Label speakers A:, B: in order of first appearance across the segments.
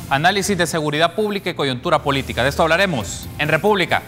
A: Análisis de seguridad pública y coyuntura política. De esto hablaremos en República.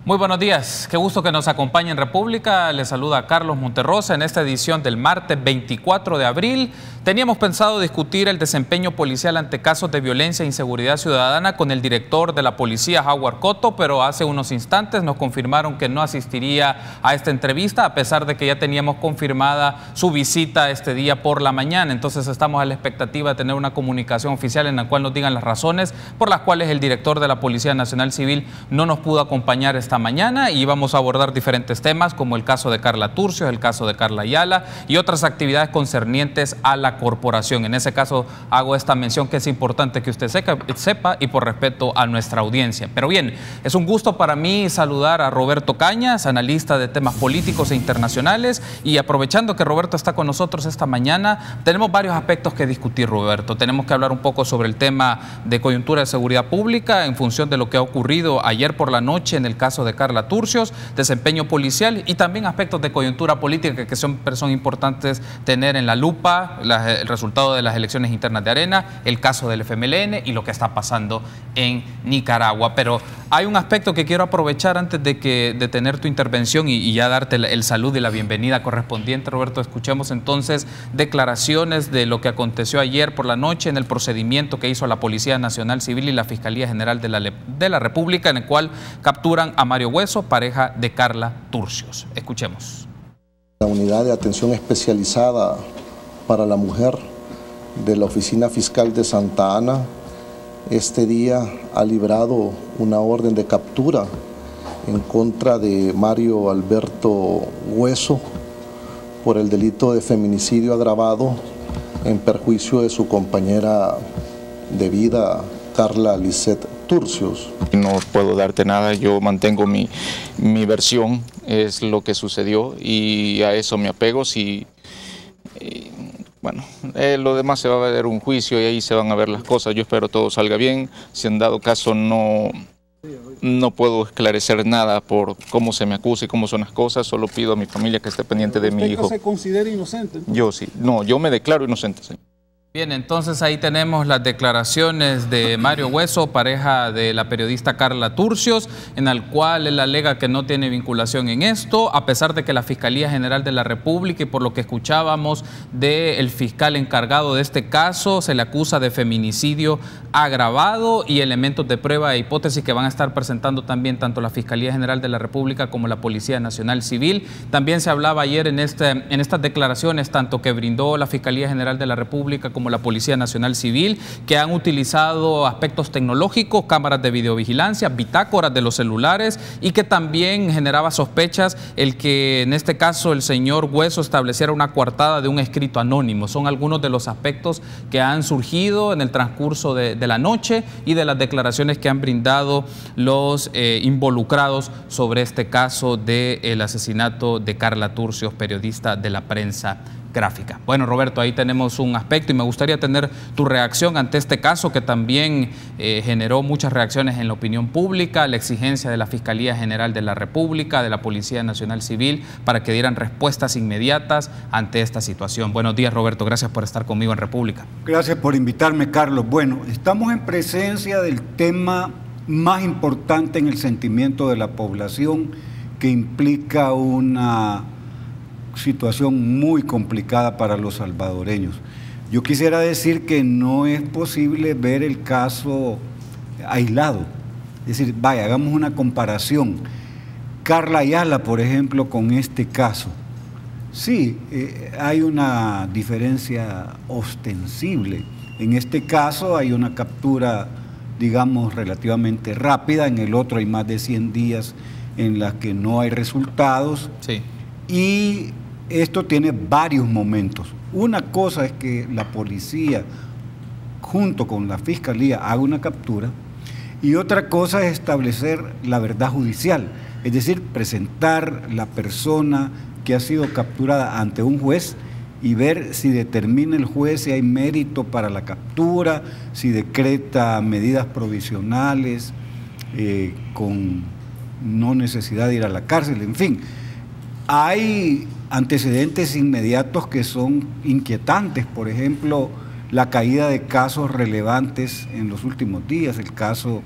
A: Muy buenos días, qué gusto que nos acompañe en República. Les saluda Carlos Monterrosa en esta edición del martes 24 de abril. Teníamos pensado discutir el desempeño policial ante casos de violencia e inseguridad ciudadana con el director de la policía, Howard Cotto, pero hace unos instantes nos confirmaron que no asistiría a esta entrevista, a pesar de que ya teníamos confirmada su visita este día por la mañana. Entonces estamos a la expectativa de tener una comunicación oficial en la cual nos digan las razones por las cuales el director de la Policía Nacional Civil no nos pudo acompañar esta mañana, y vamos a abordar diferentes temas como el caso de Carla Turcios, el caso de Carla Ayala y otras actividades concernientes a la corporación. En ese caso hago esta mención que es importante que usted sepa y por respeto a nuestra audiencia. Pero bien, es un gusto para mí saludar a Roberto Cañas, analista de temas políticos e internacionales, y aprovechando que Roberto está con nosotros esta mañana, tenemos varios aspectos que discutir, Roberto. Tenemos que hablar un poco sobre el tema de coyuntura de seguridad pública en función de lo que ha ocurrido ayer por la noche en el caso de Carla Turcios, desempeño policial y también aspectos de coyuntura política que son importantes tener en la lupa, el resultado de las elecciones internas de Arena, el caso del FMLN y lo que está pasando en Nicaragua. Pero hay un aspecto que quiero aprovechar antes de tener tu intervención y ya darte el saludo y la bienvenida correspondiente, Roberto. Escuchemos entonces declaraciones de lo que aconteció ayer por la noche en el procedimiento que hizo la Policía Nacional Civil y la Fiscalía General de la República, en el cual capturan a Mario Hueso, pareja de Carla Turcios. Escuchemos.
B: La Unidad de Atención Especializada para la Mujer de la Oficina Fiscal de Santa Ana este día ha librado una orden de captura en contra de Mario Alberto Hueso por el delito de feminicidio agravado en perjuicio de su compañera de vida, Carla Lisette Turcios.
C: No puedo darte nada, yo mantengo mi versión, es lo que sucedió y a eso me apego. Bueno, lo demás se va a ver un juicio y ahí se van a ver las cosas. Yo espero todo salga bien. Si en dado caso no puedo esclarecer nada por cómo se me acusa y cómo son las cosas, solo pido a mi familia que esté pendiente de mi hijo.
D: ¿Usted se considera inocente?
C: Yo sí, no, yo me declaro inocente, señor.
A: Bien, entonces ahí tenemos las declaraciones de Mario Hueso, pareja de la periodista Carla Turcios, en el cual él alega que no tiene vinculación en esto, a pesar de que la Fiscalía General de la República, y por lo que escuchábamos del fiscal encargado de este caso, se le acusa de feminicidio agravado y elementos de prueba e hipótesis que van a estar presentando también tanto la Fiscalía General de la República como la Policía Nacional Civil. También se hablaba ayer en estas declaraciones, tanto que brindó la Fiscalía General de la República como la Policía Nacional Civil, que han utilizado aspectos tecnológicos, cámaras de videovigilancia, bitácoras de los celulares, y que también generaba sospechas el que en este caso el señor Hueso estableciera una coartada de un escrito anónimo. Son algunos de los aspectos que han surgido en el transcurso de la noche y de las declaraciones que han brindado los involucrados sobre este caso del asesinato de Carla Turcios, periodista de la prensa gráfica. Bueno, Roberto, ahí tenemos un aspecto y me gustaría tener tu reacción ante este caso que también generó muchas reacciones en la opinión pública, la exigencia de la Fiscalía General de la República, de la Policía Nacional Civil, para que dieran respuestas inmediatas ante esta situación. Buenos días, Roberto, gracias por estar conmigo en República.
D: Gracias por invitarme, Carlos. Bueno, estamos en presencia del tema más importante en el sentimiento de la población, que implica una situación muy complicada para los salvadoreños. Yo quisiera decir que no es posible ver el caso aislado. Es decir, vaya, hagamos una comparación. Carla Ayala, por ejemplo, con este caso. Sí, hay una diferencia ostensible. En este caso hay una captura, digamos, relativamente rápida. En el otro hay más de 100 días en las que no hay resultados.
A: Sí.
D: Y esto tiene varios momentos. Una cosa es que la policía, junto con la fiscalía, haga una captura, y otra cosa es establecer la verdad judicial, es decir, presentar la persona que ha sido capturada ante un juez y ver si determina el juez si hay mérito para la captura, si decreta medidas provisionales con no necesidad de ir a la cárcel, en fin. Hay antecedentes inmediatos que son inquietantes, por ejemplo, la caída de casos relevantes en los últimos días, el caso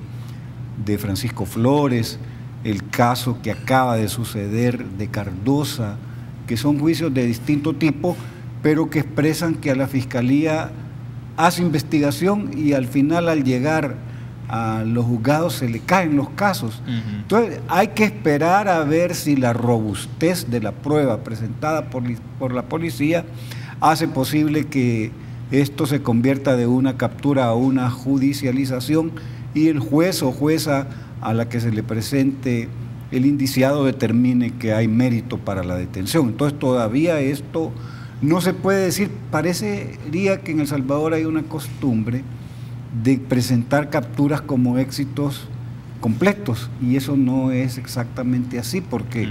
D: de Francisco Flores, el caso que acaba de suceder de Cardosa, que son juicios de distinto tipo, pero que expresan que a la Fiscalía hace investigación y al final, al llegar a los juzgados, se le caen los casos. Entonces hay que esperar a ver si la robustez de la prueba presentada por la policía hace posible que esto se convierta de una captura a una judicialización y el juez o jueza a la que se le presente el indiciado determine que hay mérito para la detención. Entonces todavía esto no se puede decir. Parecería que en El Salvador hay una costumbre de presentar capturas como éxitos completos, y eso no es exactamente así, porque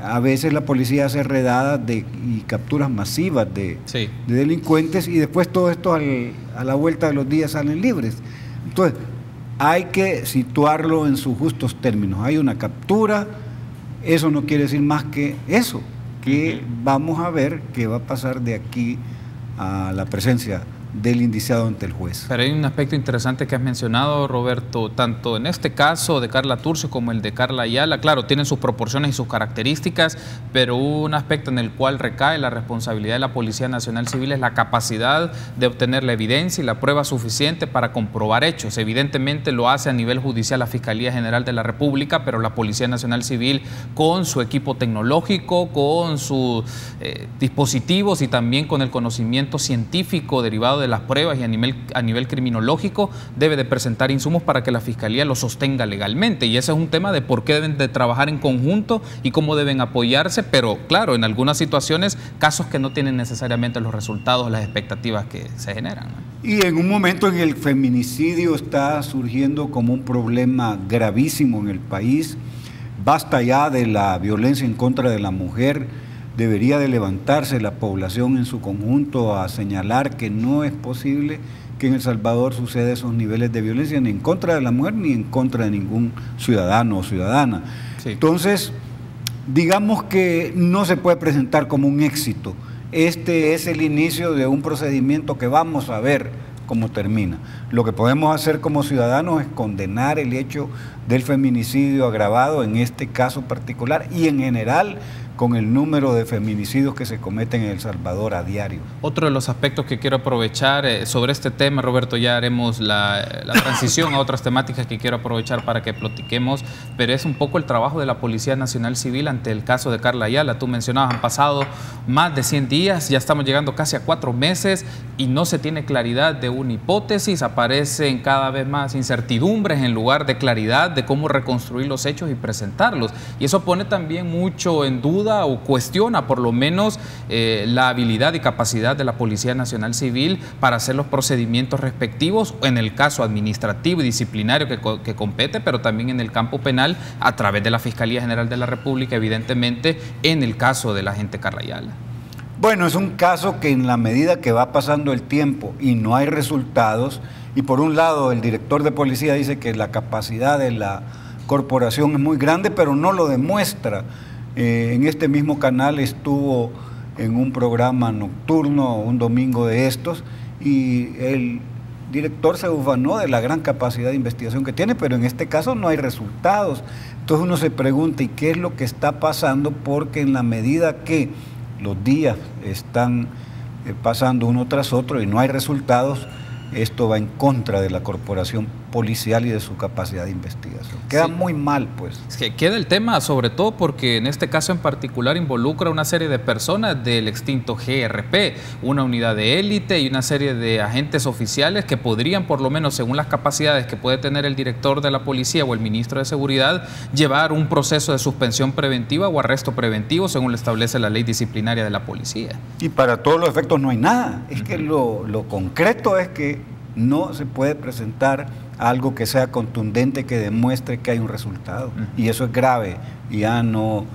D: a veces la policía hace redadas y capturas masivas de delincuentes, y después todo esto a la vuelta de los días salen libres. Entonces hay que situarlo en sus justos términos. Hay una captura, eso no quiere decir más que eso, que vamos a ver qué va a pasar de aquí a la presencia del indiciado ante el juez.
A: Pero hay un aspecto interesante que has mencionado, Roberto, tanto en este caso de Carla Turcio como el de Carla Ayala. Claro, tienen sus proporciones y sus características, pero un aspecto en el cual recae la responsabilidad de la Policía Nacional Civil es la capacidad de obtener la evidencia y la prueba suficiente para comprobar hechos. Evidentemente lo hace a nivel judicial la Fiscalía General de la República, pero la Policía Nacional Civil, con su equipo tecnológico, con sus dispositivos y también con el conocimiento científico derivado de las pruebas y a nivel criminológico, debe de presentar insumos para que la Fiscalía lo sostenga legalmente, y ese es un tema de por qué deben de trabajar en conjunto y cómo deben apoyarse, pero claro, en algunas situaciones, casos que no tienen necesariamente los resultados, las expectativas que se generan, ¿no?
D: Y en un momento en el feminicidio está surgiendo como un problema gravísimo en el país. Basta ya de la violencia en contra de la mujer. Debería de levantarse la población en su conjunto a señalar que no es posible que en El Salvador suceda esos niveles de violencia, ni en contra de la mujer ni en contra de ningún ciudadano o ciudadana. Sí. Entonces, digamos que no se puede presentar como un éxito. Este es el inicio de un procedimiento que vamos a ver cómo termina. Lo que podemos hacer como ciudadanos es condenar el hecho del feminicidio agravado en este caso particular y en general con el número de feminicidios que se cometen en El Salvador a diario.
A: Otro de los aspectos que quiero aprovechar sobre este tema, Roberto, ya haremos la transición a otras temáticas que quiero aprovechar para que platiquemos, pero es un poco el trabajo de la Policía Nacional Civil ante el caso de Carla Ayala. Tú mencionabas, han pasado más de 100 días, ya estamos llegando casi a 4 meses y no se tiene claridad de una hipótesis, aparecen cada vez más incertidumbres en lugar de claridad de cómo reconstruir los hechos y presentarlos. Y eso pone también mucho en duda o cuestiona por lo menos la habilidad y capacidad de la Policía Nacional Civil para hacer los procedimientos respectivos en el caso administrativo y disciplinario que compete, pero también en el campo penal a través de la Fiscalía General de la República, evidentemente en el caso de la agente Carla Ayala.
D: Bueno, es un caso que en la medida que va pasando el tiempo y no hay resultados, y por un lado el director de policía dice que la capacidad de la corporación es muy grande, pero no lo demuestra. En este mismo canal estuvo en un programa nocturno un domingo de estos y el director se ufanó de la gran capacidad de investigación que tiene, pero en este caso no hay resultados. Entonces uno se pregunta, ¿y qué es lo que está pasando? Porque en la medida que los días están pasando uno tras otro y no hay resultados, esto va en contra de la corporación policial y de su capacidad de investigación. Queda muy mal, pues.
A: Es que queda el tema, sobre todo porque en este caso en particular involucra una serie de personas del extinto GRP, una unidad de élite y una serie de agentes oficiales que podrían, por lo menos según las capacidades que puede tener el director de la policía o el ministro de Seguridad, llevar un proceso de suspensión preventiva o arresto preventivo según lo establece la ley disciplinaria de la policía.
D: Y para todos los efectos no hay nada. Es que lo concreto es que no se puede presentar algo que sea contundente, que demuestre que hay un resultado. Y eso es grave. Y ya no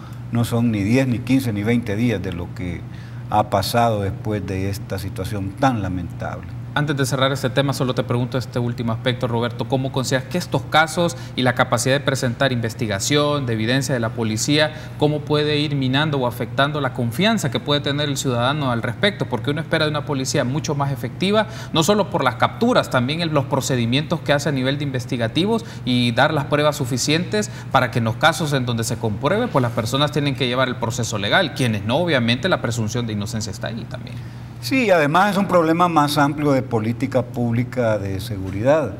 D: son ni 10, ni 15, ni 20 días de lo que ha pasado después de esta situación tan lamentable.
A: Antes de cerrar este tema, solo te pregunto este último aspecto, Roberto. ¿Cómo consideras que estos casos y la capacidad de presentar investigación, de evidencia de la policía, cómo puede ir minando o afectando la confianza que puede tener el ciudadano al respecto? Porque uno espera de una policía mucho más efectiva, no solo por las capturas, también en los procedimientos que hace a nivel de investigativos y dar las pruebas suficientes para que en los casos en donde se compruebe, pues las personas tienen que llevar el proceso legal. Quienes no, obviamente la presunción de inocencia está ahí también.
D: Sí, además es un problema más amplio de política pública de seguridad.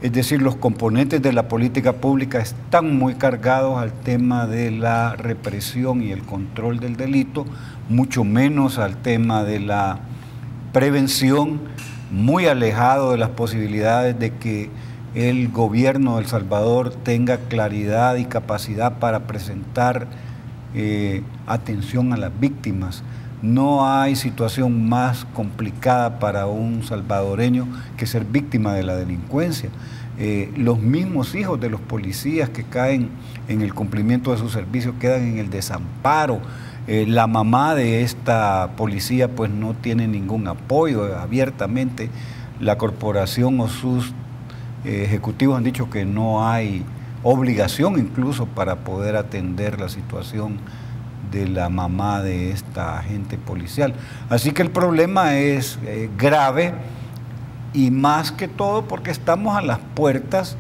D: Es decir, los componentes de la política pública están muy cargados al tema de la represión y el control del delito, mucho menos al tema de la prevención, muy alejado de las posibilidades de que el gobierno de El Salvador tenga claridad y capacidad para presentar atención a las víctimas. No hay situación más complicada para un salvadoreño que ser víctima de la delincuencia. Los mismos hijos de los policías que caen en el cumplimiento de sus servicios quedan en el desamparo. La mamá de esta policía pues no tiene ningún apoyo. Abiertamente la corporación o sus ejecutivos han dicho que no hay obligación incluso para poder atender la situación de la mamá de esta agente policial. Así que el problema es grave y más que todo porque estamos a las puertas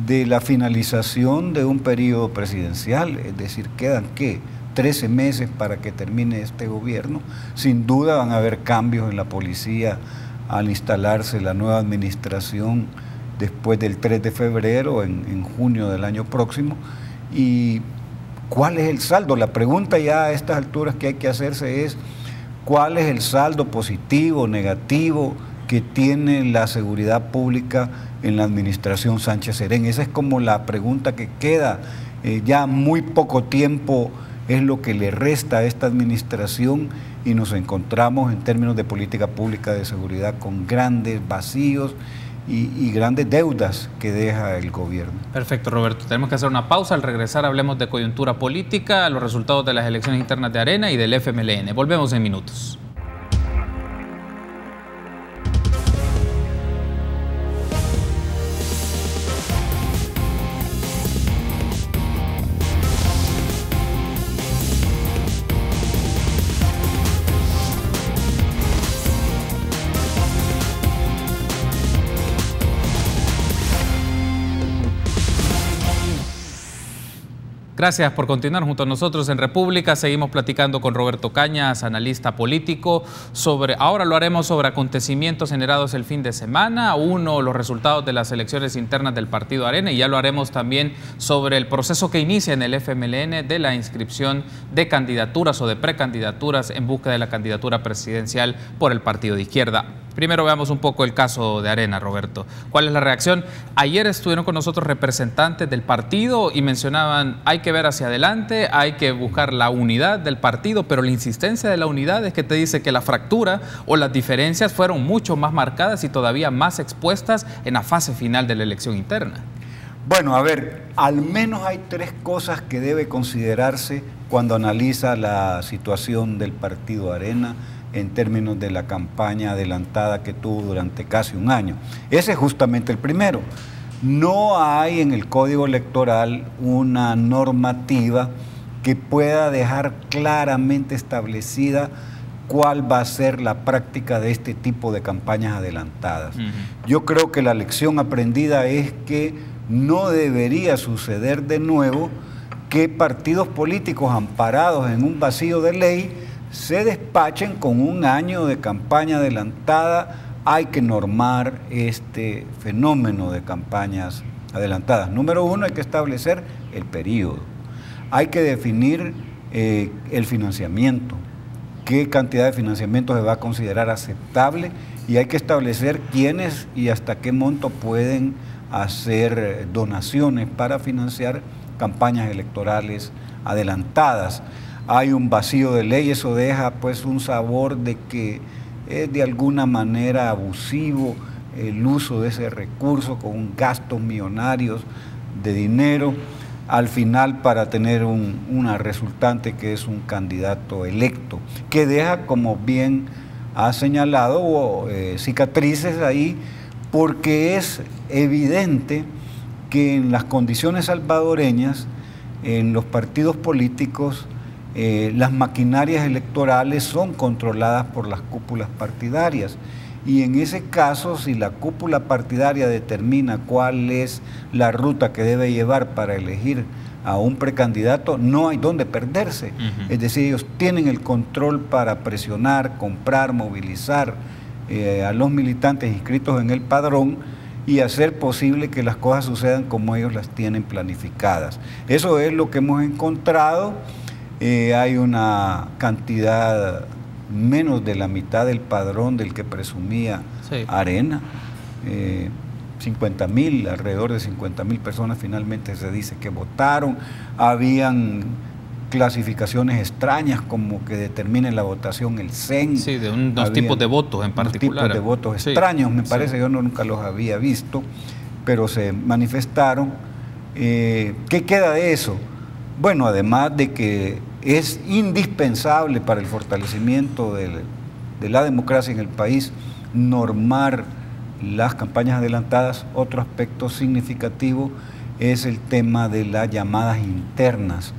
D: de la finalización de un periodo presidencial, es decir, quedan, ¿qué?, 13 meses para que termine este gobierno. Sin duda van a haber cambios en la policía al instalarse la nueva administración después del 3 de febrero, en junio del año próximo. Y ¿cuál es el saldo? La pregunta ya a estas alturas que hay que hacerse es ¿cuál es el saldo positivo, negativo que tiene la seguridad pública en la administración Sánchez Serén? Esa es como la pregunta que queda. Ya muy poco tiempo es lo que le resta a esta administración y nos encontramos en términos de política pública de seguridad con grandes vacíos y grandes deudas que deja el gobierno.
A: Perfecto, Roberto. Tenemos que hacer una pausa. Al regresar hablemos de coyuntura política, los resultados de las elecciones internas de Arena y del FMLN. Volvemos en minutos. Gracias por continuar junto a nosotros en República. Seguimos platicando con Roberto Cañas, analista político, ahora lo haremos sobre acontecimientos generados el fin de semana, los resultados de las elecciones internas del partido Arena, y ya lo haremos también sobre el proceso que inicia en el FMLN de la inscripción de candidaturas o de precandidaturas en busca de la candidatura presidencial por el partido de izquierda. Primero veamos un poco el caso de Arena, Roberto. ¿Cuál es la reacción? Ayer estuvieron con nosotros representantes del partido y mencionaban hay que ver hacia adelante, hay que buscar la unidad del partido, pero la insistencia de la unidad es que te dice que la fractura o las diferencias fueron mucho más marcadas y todavía más expuestas en la fase final de la elección interna.
D: Bueno, a ver, al menos hay tres cosas que debe considerarse cuando analiza la situación del partido Arena en términos de la campaña adelantada que tuvo durante casi un año. Ese es justamente el primero. No hay en el Código Electoral una normativa que pueda dejar claramente establecida cuál va a ser la práctica de este tipo de campañas adelantadas. Yo creo que la lección aprendida es que no debería suceder de nuevo que partidos políticos amparados en un vacío de ley se despachen con un año de campaña adelantada hay que normar este fenómeno de campañas adelantadas. Número uno, hay que establecer el periodo. Hay que definir el financiamiento, qué cantidad de financiamiento se va a considerar aceptable, y hay que establecer quiénes y hasta qué monto pueden hacer donaciones para financiar campañas electorales adelantadas. Hay un vacío de ley, eso deja pues un sabor de que es de alguna manera abusivo el uso de ese recurso con gastos millonarios de dinero al final para tener una resultante que es un candidato electo, que deja, como bien ha señalado, cicatrices ahí, porque es evidente que en las condiciones salvadoreñas, en los partidos políticos, las maquinarias electorales son controladas por las cúpulas partidarias. Y en ese caso, si la cúpula partidaria determina cuál es la ruta que debe llevar para elegir a un precandidato, no hay dónde perderse. Es decir, ellos tienen el control para presionar, comprar, movilizar a los militantes inscritos en el padrón y hacer posible que las cosas sucedan como ellos las tienen planificadas. Eso es lo que hemos encontrado. Hay una cantidad menos de la mitad del padrón del que presumía Arena. 50.000, alrededor de 50.000 personas finalmente se dice que votaron. Habían clasificaciones extrañas como que determinen la votación el CEN.
A: Sí, de unos tipos de votos en particular.
D: Tipos de votos extraños, me parece, yo nunca los había visto, pero se manifestaron. ¿Qué queda de eso? Bueno, además de que es indispensable para el fortalecimiento de la democracia en el país normar las campañas adelantadas, otro aspecto significativo es el tema de las llamadas internas.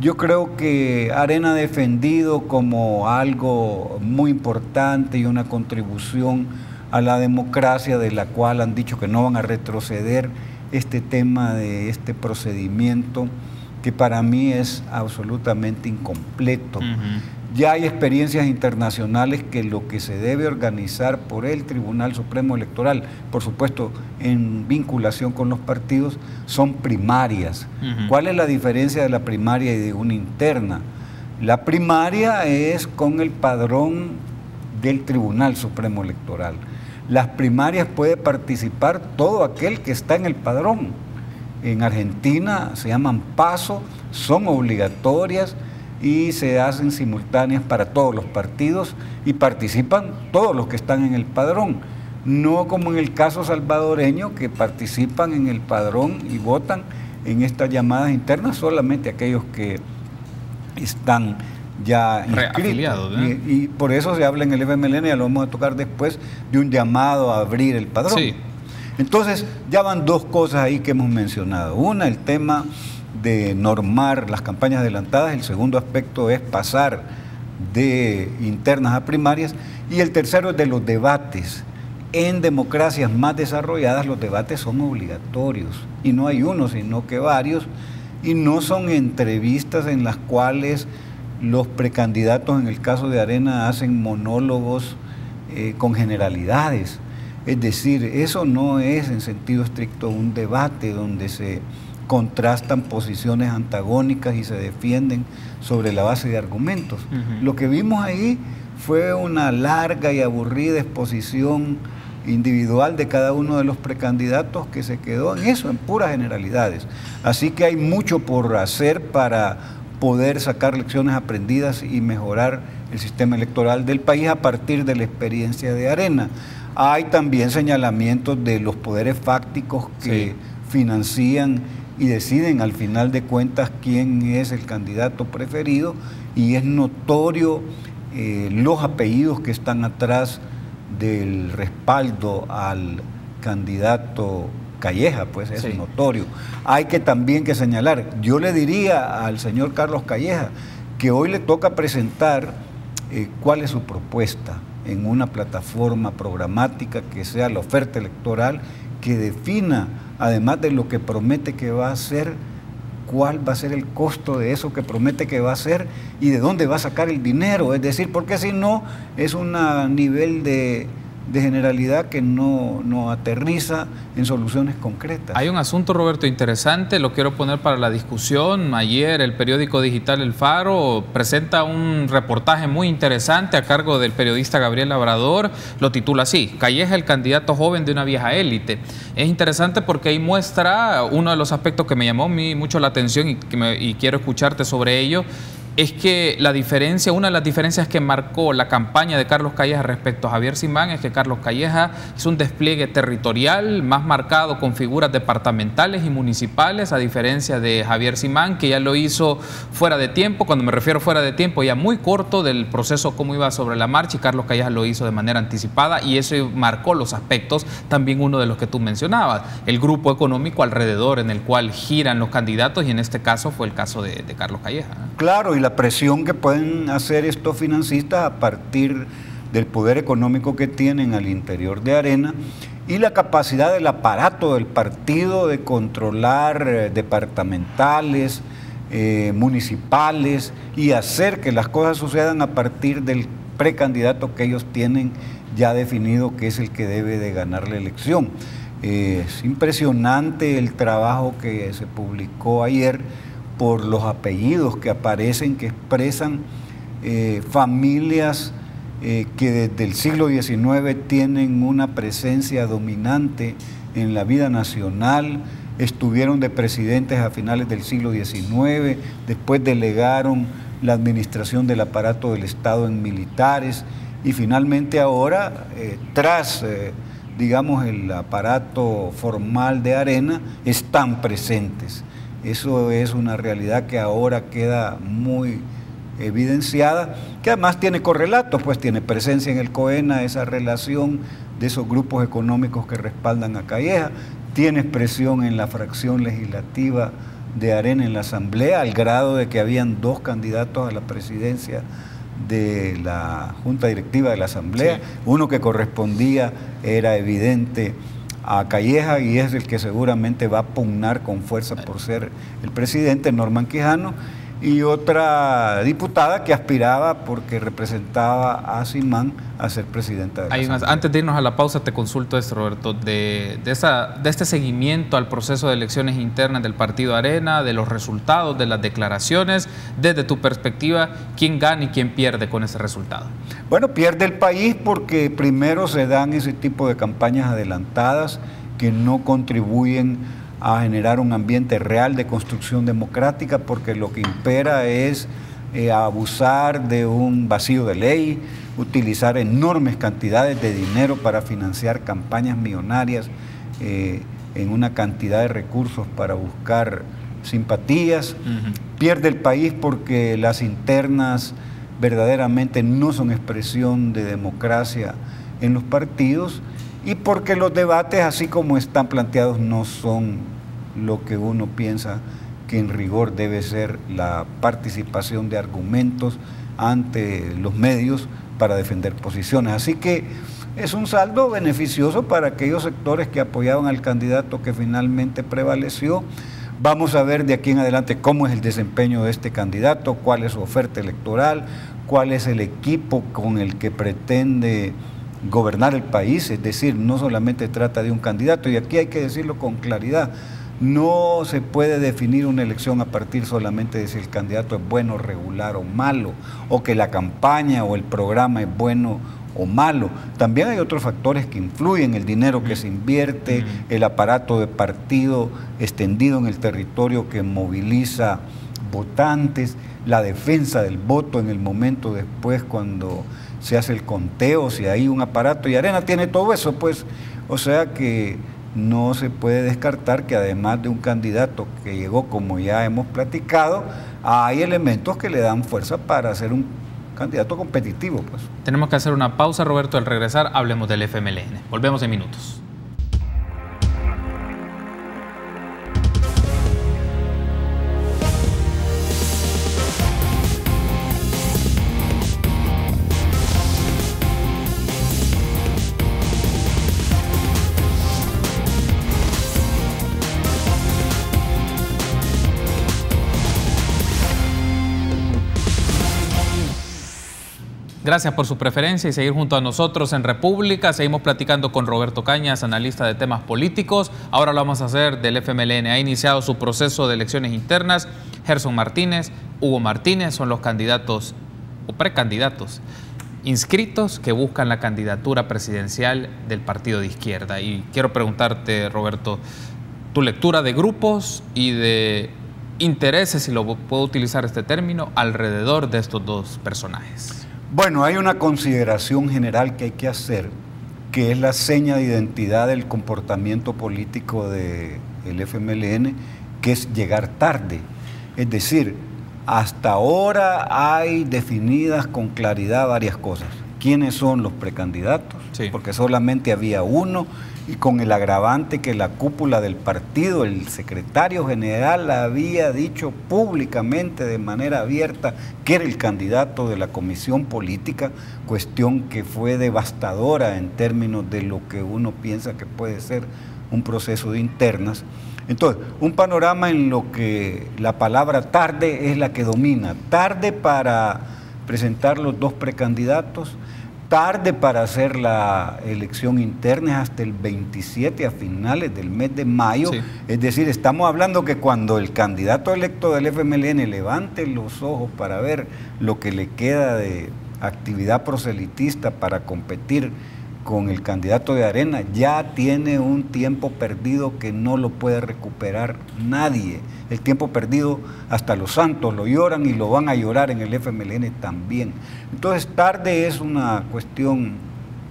D: Yo creo que Arena ha defendido como algo muy importante y una contribución a la democracia, de la cual han dicho que no van a retroceder, este tema de este procedimiento que para mí es absolutamente incompleto. Ya hay experiencias internacionales que lo que se debe organizar por el Tribunal Supremo Electoral, por supuesto en vinculación con los partidos, son primarias. ¿Cuál es la diferencia de la primaria y de una interna? La primaria es con el padrón del Tribunal Supremo Electoral. Las primarias puede participar todo aquel que está en el padrón. En Argentina se llaman PASO, son obligatorias y se hacen simultáneas para todos los partidos y participan todos los que están en el padrón. No como en el caso salvadoreño, que participan en el padrón y votan en estas llamadas internas solamente aquellos que están ya inscritos. Y por eso se habla en el FMLN, ya lo vamos a tocar después, de un llamado a abrir el padrón. Sí. Entonces, ya van dos cosas ahí que hemos mencionado. Una, el tema de normar las campañas adelantadas. El segundo aspecto es pasar de internas a primarias. Y el tercero es de los debates. En democracias más desarrolladas los debates son obligatorios. Y no hay uno, sino que varios. Y no son entrevistas en las cuales los precandidatos, en el caso de Arena, hacen monólogos con generalidades. Es decir, eso no es en sentido estricto un debate donde se contrastan posiciones antagónicas y se defienden sobre la base de argumentos. Lo que vimos ahí fue una larga y aburrida exposición individual de cada uno de los precandidatos que se quedó en eso, en puras generalidades. Así que hay mucho por hacer para poder sacar lecciones aprendidas y mejorar el sistema electoral del país a partir de la experiencia de Arena. Hay también señalamientos de los poderes fácticos que financian y deciden al final de cuentas quién es el candidato preferido, y es notorio los apellidos que están atrás del respaldo al candidato Calleja, pues es notorio. Hay que también que señalar, yo le diría al señor Carlos Calleja que hoy le toca presentar cuál es su propuesta en una plataforma programática que sea la oferta electoral, que defina, además de lo que promete que va a hacer, cuál va a ser el costo de eso que promete que va a hacer y de dónde va a sacar el dinero. Es decir, porque si no, es un nivel de de generalidad que no aterriza en soluciones concretas.
A: Hay un asunto, Roberto, interesante, lo quiero poner para la discusión. Ayer el periódico digital El Faro presenta un reportaje muy interesante a cargo del periodista Gabriel Labrador. Lo titula así: Calleja, el candidato joven de una vieja élite. Es interesante porque ahí muestra uno de los aspectos que me llamó a mí mucho la atención y quiero escucharte sobre ello. Es que una de las diferencias que marcó la campaña de Carlos Calleja respecto a Javier Simán es que Carlos Calleja es un despliegue territorial más marcado con figuras departamentales y municipales, a diferencia de Javier Simán, que ya lo hizo fuera de tiempo. Cuando me refiero fuera de tiempo, ya muy corto del proceso, cómo iba sobre la marcha, y Carlos Calleja lo hizo de manera anticipada, y eso marcó los aspectos, también uno de los que tú mencionabas, el grupo económico alrededor en el cual giran los candidatos, y en este caso fue el caso de Carlos Calleja.
D: Claro, y la presión que pueden hacer estos financistas a partir del poder económico que tienen al interior de Arena y la capacidad del aparato del partido de controlar departamentales, municipales, y hacer que las cosas sucedan a partir del precandidato que ellos tienen ya definido, que es el que debe de ganar la elección. Es impresionante el trabajo que se publicó ayer por los apellidos que aparecen, que expresan familias que desde el siglo XIX tienen una presencia dominante en la vida nacional, estuvieron de presidentes a finales del siglo XIX, después delegaron la administración del aparato del Estado en militares, y finalmente ahora, tras digamos el aparato formal de Arena, están presentes. Eso es una realidad que ahora queda muy evidenciada, que además tiene correlatos, pues tiene presencia en el COENA esa relación de esos grupos económicos que respaldan a Calleja, tiene expresión en la fracción legislativa de Arena en la Asamblea, al grado de que habían 2 candidatos a la presidencia de la Junta Directiva de la Asamblea, sí. Uno que correspondía era evidente a Calleja y es el que seguramente va a pugnar con fuerza por ser el presidente, Norman Quijano, y otra diputada que aspiraba porque representaba a Simán a ser presidenta de la Asamblea.
A: Antes de irnos a la pausa te consulto esto, Roberto, de este seguimiento al proceso de elecciones internas del Partido Arena, de los resultados, de las declaraciones, desde tu perspectiva, ¿quién gana y quién pierde con ese resultado?
D: Bueno, pierde el país porque primero se dan ese tipo de campañas adelantadas que no contribuyen a generar un ambiente real de construcción democrática, porque lo que impera es abusar de un vacío de ley, utilizar enormes cantidades de dinero para financiar campañas millonarias en una cantidad de recursos para buscar simpatías. Pierde el país porque las internas verdaderamente no son expresión de democracia en los partidos, y porque los debates, así como están planteados, no son lo que uno piensa que en rigor debe ser la participación de argumentos ante los medios para defender posiciones. Así que es un saldo beneficioso para aquellos sectores que apoyaban al candidato que finalmente prevaleció. Vamos a ver de aquí en adelante cómo es el desempeño de este candidato, cuál es su oferta electoral, cuál es el equipo con el que pretende gobernar el país. Es decir, no solamente trata de un candidato, y aquí hay que decirlo con claridad, no se puede definir una elección a partir solamente de si el candidato es bueno, regular o malo, o que la campaña o el programa es bueno o malo. También hay otros factores que influyen: el dinero que se invierte, el aparato de partido extendido en el territorio que moviliza votantes, la defensa del voto en el momento después cuando se hace el conteo, si hay un aparato, y Arena tiene todo eso, pues, o sea que no se puede descartar que además de un candidato que llegó, como ya hemos platicado, hay elementos que le dan fuerza para ser un candidato competitivo, pues.
A: Tenemos que hacer una pausa, Roberto. Al regresar hablemos del FMLN. Volvemos en minutos. Gracias por su preferencia y seguir junto a nosotros en República. Seguimos platicando con Roberto Cañas, analista de temas políticos. Ahora lo vamos a hacer del FMLN. Ha iniciado su proceso de elecciones internas. Gerson Martínez, Hugo Martínez son los candidatos o precandidatos inscritos que buscan la candidatura presidencial del partido de izquierda. Y quiero preguntarte, Roberto, tu lectura de grupos y de intereses, si lo puedo utilizar este término, alrededor de estos dos personajes.
D: Bueno, hay una consideración general que hay que hacer, que es la seña de identidad del comportamiento político del FMLN, que es llegar tarde. Es decir, hasta ahora hay definidas con claridad varias cosas. ¿Quiénes son los precandidatos? Sí. Porque solamente había uno, y con el agravante que la cúpula del partido, el secretario general, había dicho públicamente de manera abierta que era el candidato de la comisión política, cuestión que fue devastadora en términos de lo que uno piensa que puede ser un proceso de internas. Entonces, un panorama en lo que la palabra tarde es la que domina. Tarde para presentar los dos precandidatos, tarde para hacer la elección interna hasta el 27, a finales del mes de mayo. Sí. Es decir, estamos hablando que cuando el candidato electo del FMLN levante los ojos para ver lo que le queda de actividad proselitista para competir con el candidato de Arena, ya tiene un tiempo perdido que no lo puede recuperar nadie. El tiempo perdido hasta los santos lo lloran y lo van a llorar en el FMLN también. Entonces, tarde es una cuestión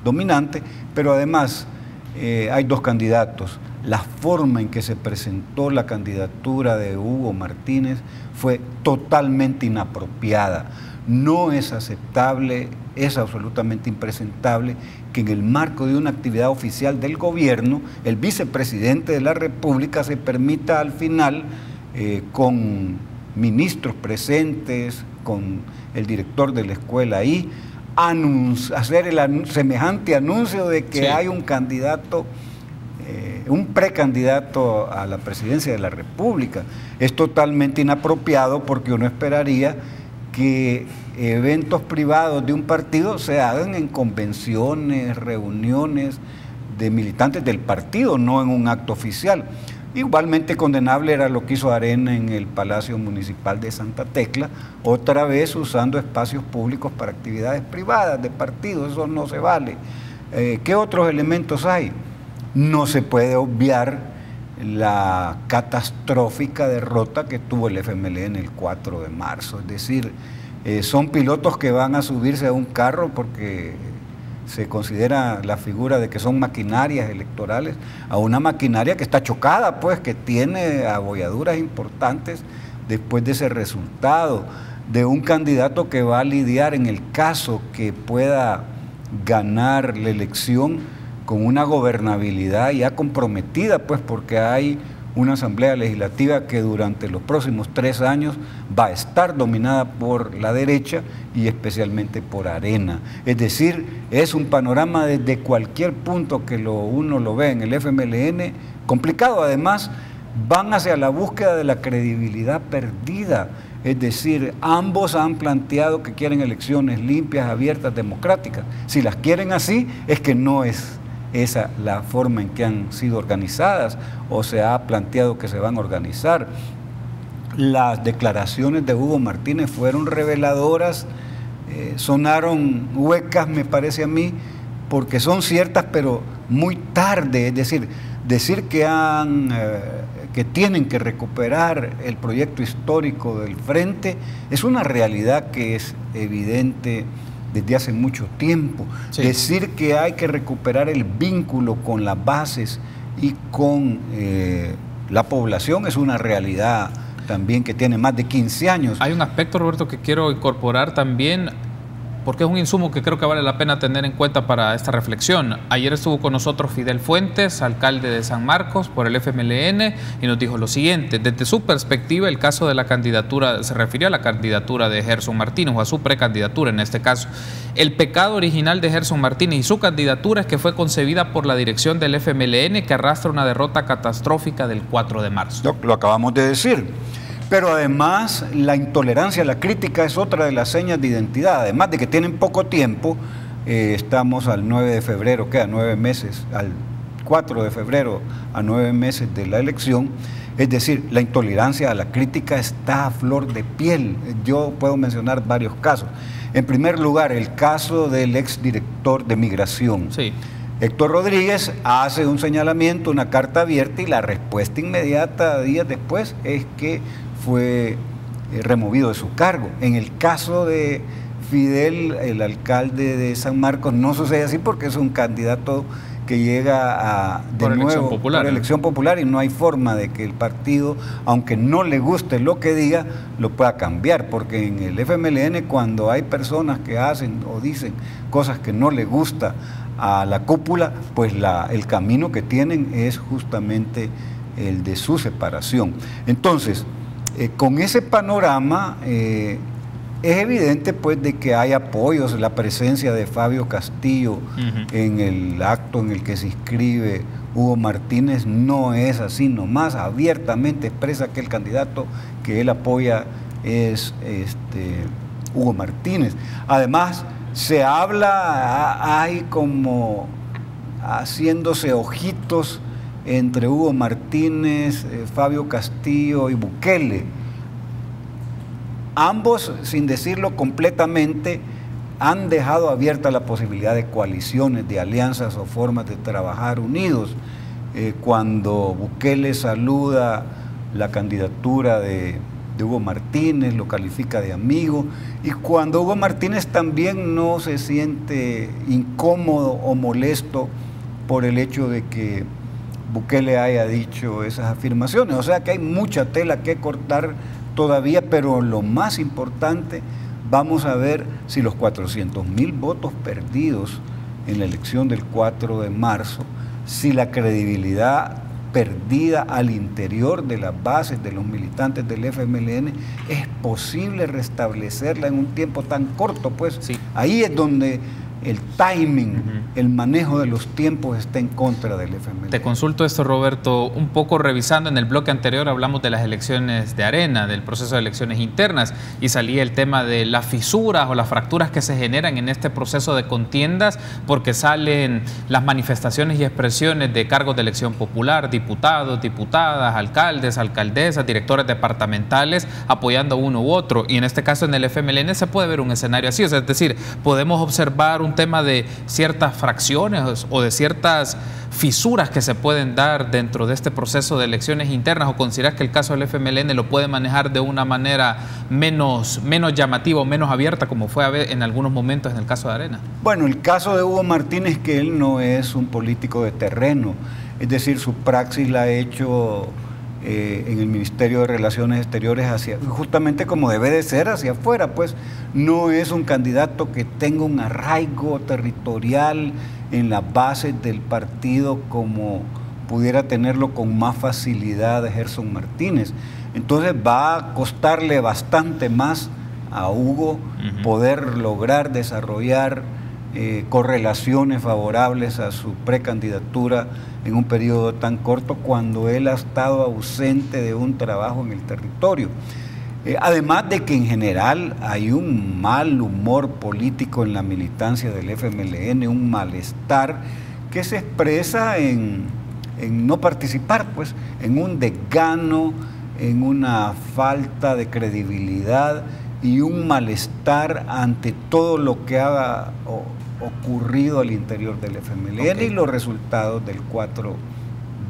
D: dominante, pero además hay dos candidatos. La forma en que se presentó la candidatura de Hugo Martínez fue totalmente inapropiada. No es aceptable, es absolutamente impresentable que en el marco de una actividad oficial del gobierno, el vicepresidente de la República se permita al final, con ministros presentes, con el director de la escuela ahí, hacer el semejante anuncio de que sí hay un candidato, un precandidato a la presidencia de la República. Es totalmente inapropiado porque uno esperaría que eventos privados de un partido se hagan en convenciones, reuniones de militantes del partido, no en un acto oficial. Igualmente condenable era lo que hizo Arena en el Palacio Municipal de Santa Tecla, otra vez usando espacios públicos para actividades privadas de partidos. Eso no se vale. ¿Qué otros elementos hay? No se puede obviar la catastrófica derrota que tuvo el FMLN el 4 de marzo. Es decir, son pilotos que van a subirse a un carro porque se considera la figura de que son maquinarias electorales, a una maquinaria que está chocada, pues, que tiene abolladuras importantes después de ese resultado, de un candidato que va a lidiar en el caso que pueda ganar la elección con una gobernabilidad ya comprometida, pues, porque hay una asamblea legislativa que durante los próximos 3 años va a estar dominada por la derecha y especialmente por Arena. Es decir, es un panorama desde cualquier punto que uno lo ve en el FMLN complicado. Además, van hacia la búsqueda de la credibilidad perdida. Es decir, ambos han planteado que quieren elecciones limpias, abiertas, democráticas. Si las quieren así, es que no es esa la forma en que han sido organizadas o se ha planteado que se van a organizar. Las declaraciones de Hugo Martínez fueron reveladoras, sonaron huecas, me parece a mí, porque son ciertas, pero muy tarde. Es decir, decir que tienen que recuperar el proyecto histórico del Frente es una realidad que es evidente desde hace mucho tiempo. Sí. Decir que hay que recuperar el vínculo con las bases y con la población es una realidad también que tiene más de 15 años.
A: Hay un aspecto, Roberto, que quiero incorporar también, porque es un insumo que creo que vale la pena tener en cuenta para esta reflexión. Ayer estuvo con nosotros Fidel Fuentes, alcalde de San Marcos por el FMLN, y nos dijo lo siguiente: desde su perspectiva, el caso de la candidatura, se refirió a la candidatura de Gerson Martínez, o a su precandidatura en este caso. El pecado original de Gerson Martínez y su candidatura es que fue concebida por la dirección del FMLN, que arrastra una derrota catastrófica del 4 de marzo.
D: Lo acabamos de decir. Pero además la intolerancia, la crítica es otra de las señas de identidad. Además de que tienen poco tiempo, estamos al 9 de febrero, queda 9 meses, al 4 de febrero a 9 meses de la elección. Es decir, la intolerancia a la crítica está a flor de piel. Yo puedo mencionar varios casos. En primer lugar, el caso del exdirector de Migración.
A: Sí.
D: Héctor Rodríguez hace un señalamiento, una carta abierta, y la respuesta inmediata días después es que fue removido de su cargo. En el caso de Fidel, el alcalde de San Marcos, no sucede así porque es un candidato que llega de nuevo por elección popular, y no hay forma de que el partido, aunque no le guste lo que diga, lo pueda cambiar, porque en el FMLN, cuando hay personas que hacen o dicen cosas que no le gusta a la cúpula, pues el camino que tienen es justamente el de su separación. Entonces, con ese panorama, es evidente pues de que hay apoyos, la presencia de Fabio Castillo en el acto en el que se inscribe Hugo Martínez no es así nomás, abiertamente expresa que el candidato que él apoya es Hugo Martínez. Además, se habla, hay como haciéndose ojitos entre Hugo Martínez, Fabio Castillo y Bukele. Ambos, sin decirlo completamente, han dejado abierta la posibilidad de coaliciones, de alianzas o formas de trabajar unidos. Cuando Bukele saluda la candidatura de Hugo Martínez, lo califica de amigo, y cuando Hugo Martínez también no se siente incómodo o molesto por el hecho de que Bukele haya dicho esas afirmaciones. O sea que hay mucha tela que cortar todavía, pero lo más importante, vamos a ver si los 400.000 votos perdidos en la elección del 4 de marzo, si la credibilidad perdida al interior de las bases de los militantes del FMLN, es posible restablecerla en un tiempo tan corto, pues sí. Ahí es donde el timing, el manejo de los tiempos está en contra del FMLN.
A: Te consulto esto, Roberto, un poco revisando, en el bloque anterior hablamos de las elecciones de Arena, del proceso de elecciones internas, y salía el tema de las fisuras o las fracturas que se generan en este proceso de contiendas, porque salen las manifestaciones y expresiones de cargos de elección popular, diputados, diputadas, alcaldes, alcaldesas, directores departamentales, apoyando a uno u otro, y en este caso en el FMLN se puede ver un escenario así, es decir, podemos observar un tema de ciertas fracciones o de ciertas fisuras que se pueden dar dentro de este proceso de elecciones internas, o consideras que el caso del FMLN lo puede manejar de una manera menos llamativa o menos abierta, como fue en algunos momentos en el caso de Arena?
D: Bueno, el caso de Hugo Martínez, que él no es un político de terreno, es decir, su praxis la ha hecho en el Ministerio de Relaciones Exteriores, justamente como debe de ser, hacia afuera, pues no es un candidato que tenga un arraigo territorial en las bases del partido como pudiera tenerlo con más facilidad Gerson Martínez. Entonces va a costarle bastante más a Hugo poder lograr desarrollar correlaciones favorables a su precandidatura en un periodo tan corto, cuando él ha estado ausente de un trabajo en el territorio. Además de que en general hay un mal humor político en la militancia del FMLN, un malestar que se expresa en no participar, pues, en un desgano, en una falta de credibilidad y un malestar ante todo lo que ha ocurrido al interior del FMLN y los resultados del 4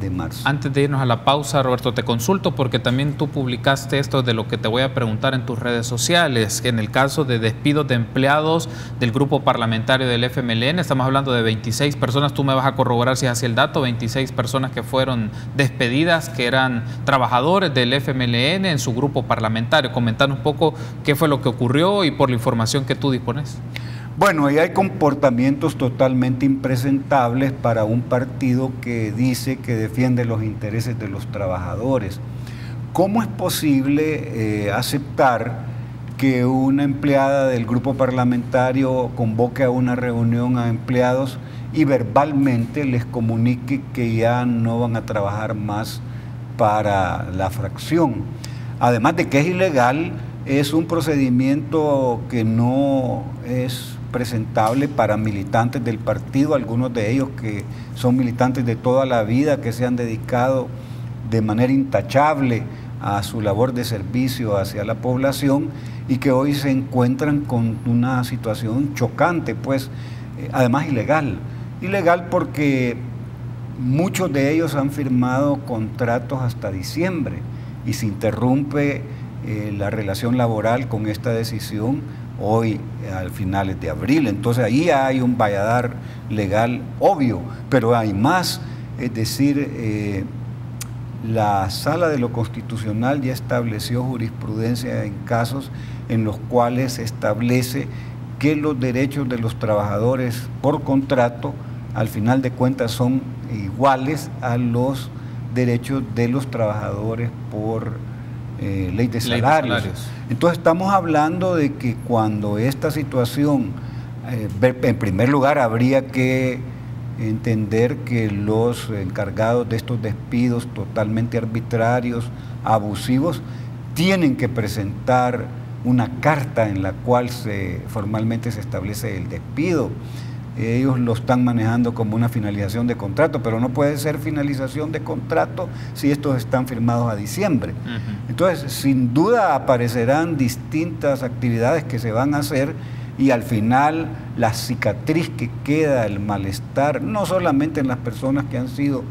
D: de marzo.
A: Antes de irnos a la pausa, Roberto, te consulto porque también tú publicaste esto de lo que te voy a preguntar en tus redes sociales. En el caso de despidos de empleados del grupo parlamentario del FMLN, estamos hablando de 26 personas, tú me vas a corroborar si es así el dato, 26 personas que fueron despedidas, que eran trabajadores del FMLN en su grupo parlamentario. Comentanos un poco qué fue lo que ocurrió y por la información que tú dispones.
D: Bueno, ahí hay comportamientos totalmente impresentables para un partido que dice que defiende los intereses de los trabajadores. ¿Cómo es posible aceptar que una empleada del grupo parlamentario convoque a una reunión a empleados y verbalmente les comunique que ya no van a trabajar más para la fracción? además de que es ilegal, es un procedimiento que no es presentable para militantes del partido, algunos de ellos que son militantes de toda la vida, que se han dedicado de manera intachable a su labor de servicio hacia la población y que hoy se encuentran con una situación chocante, pues además ilegal. Ilegal porque muchos de ellos han firmado contratos hasta diciembre y se interrumpe la relación laboral con esta decisión hoy al finales de abril. Entonces ahí hay un valladar legal obvio, pero hay más, es decir, la Sala de lo Constitucional ya estableció jurisprudencia en casos en los cuales se establece que los derechos de los trabajadores por contrato al final de cuentas son iguales a los derechos de los trabajadores por ley de salarios. Entonces estamos hablando de que cuando esta situación, en primer lugar habría que entender que los encargados de estos despidos totalmente arbitrarios, abusivos, tienen que presentar una carta en la cual formalmente se establece el despido. Ellos lo están manejando como una finalización de contrato, pero no puede ser finalización de contrato si estos están firmados a diciembre. Entonces, sin duda aparecerán distintas actividades que se van a hacer y al final la cicatriz que queda, el malestar, no solamente en las personas que han sido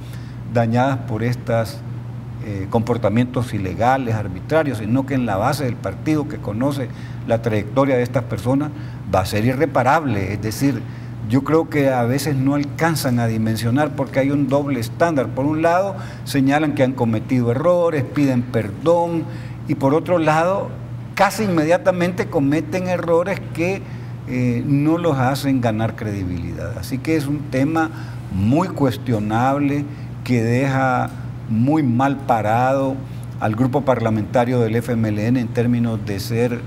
D: dañadas por estos comportamientos ilegales, arbitrarios, sino que en la base del partido que conoce la trayectoria de estas personas va a ser irreparable. Es decir, yo creo que a veces no alcanzan a dimensionar porque hay un doble estándar. Por un lado, señalan que han cometido errores, piden perdón, y por otro lado, casi inmediatamente cometen errores que no los hacen ganar credibilidad. Así que es un tema muy cuestionable que deja muy mal parado al grupo parlamentario del FMLN en términos de ser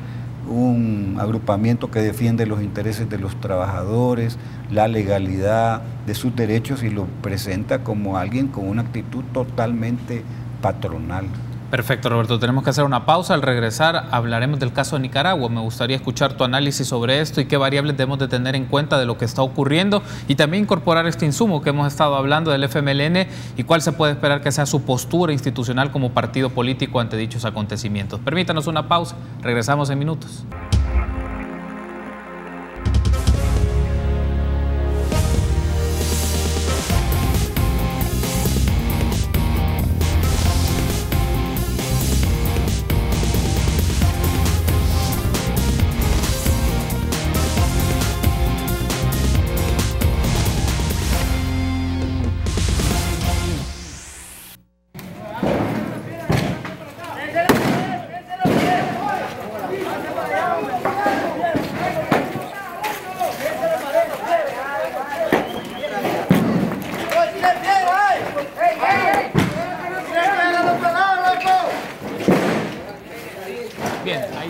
D: un agrupamiento que defiende los intereses de los trabajadores, la legalidad de sus derechos y lo presenta como alguien con una actitud totalmente patronal.
A: Perfecto, Roberto. Tenemos que hacer una pausa. Al regresar hablaremos del caso de Nicaragua. Me gustaría escuchar tu análisis sobre esto y qué variables debemos de tener en cuenta de lo que está ocurriendo y también incorporar este insumo que hemos estado hablando del FMLN y cuál se puede esperar que sea su postura institucional como partido político ante dichos acontecimientos. Permítanos una pausa. Regresamos en minutos.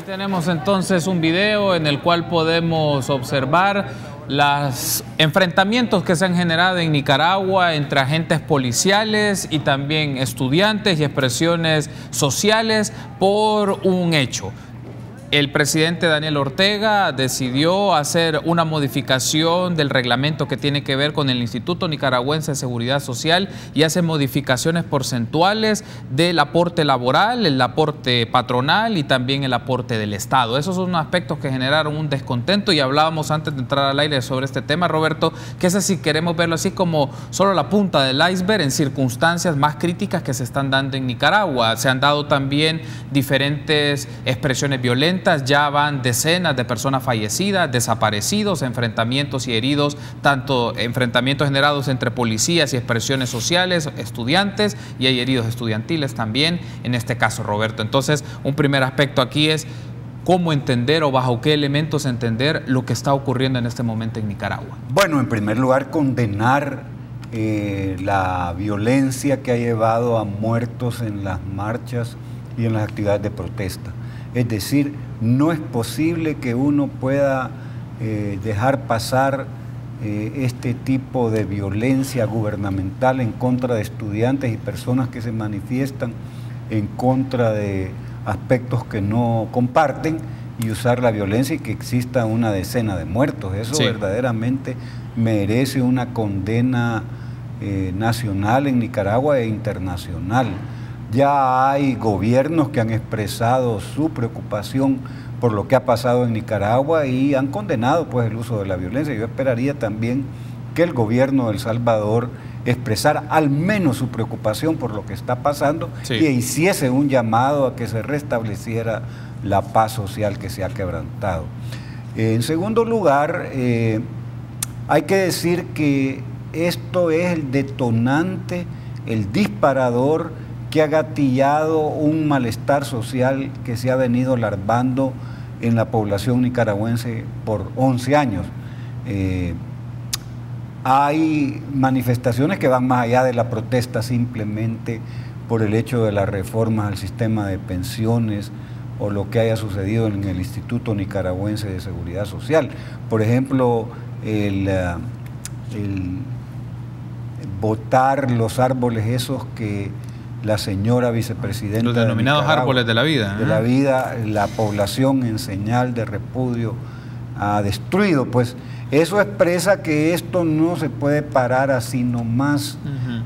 A: Tenemos entonces un video en el cual podemos observar los enfrentamientos que se han generado en Nicaragua entre agentes policiales y también estudiantes y expresiones sociales por un hecho. El presidente Daniel Ortega decidió hacer una modificación del reglamento que tiene que ver con el Instituto Nicaragüense de Seguridad Social y hace modificaciones porcentuales del aporte laboral, el aporte patronal y también el aporte del Estado. Esos son aspectos que generaron un descontento y hablábamos antes de entrar al aire sobre este tema, Roberto, que ese sí queremos verlo así como solo la punta del iceberg en circunstancias más críticas que se están dando en Nicaragua. Se han dado también diferentes expresiones violentas. Ya van decenas de personas fallecidas, desaparecidos, enfrentamientos y heridos, tanto enfrentamientos generados entre policías y expresiones sociales, estudiantes, y hay heridos estudiantiles también, en este caso, Roberto. Entonces, un primer aspecto aquí es cómo entender o bajo qué elementos entender lo que está ocurriendo en este momento en Nicaragua.
D: Bueno, en primer lugar, condenar la violencia que ha llevado a muertos en las marchas y en las actividades de protesta. Es decir, no es posible que uno pueda dejar pasar este tipo de violencia gubernamental en contra de estudiantes y personas que se manifiestan en contra de aspectos que no comparten y usar la violencia y que exista una decena de muertos. Eso
A: sí,
D: verdaderamente merece una condena nacional en Nicaragua e internacional. Ya hay gobiernos que han expresado su preocupación por lo que ha pasado en Nicaragua y han condenado pues el uso de la violencia. Yo esperaría también que el gobierno de El Salvador expresara al menos su preocupación por lo que está pasando, sí, y hiciese un llamado a que se restableciera la paz social que se ha quebrantado. En segundo lugar, hay que decir que esto es el detonante, el disparador que ha gatillado un malestar social que se ha venido larvando en la población nicaragüense por 11 años. Hay manifestaciones que van más allá de la protesta simplemente por el hecho de las reformas al sistema de pensiones o lo que haya sucedido en el Instituto Nicaragüense de Seguridad Social. Por ejemplo, el botar los árboles esos que la señora vicepresidenta,
A: los denominados árboles de la vida,
D: de la vida, la población en señal de repudio ha destruido, pues eso expresa que esto no se puede parar así nomás.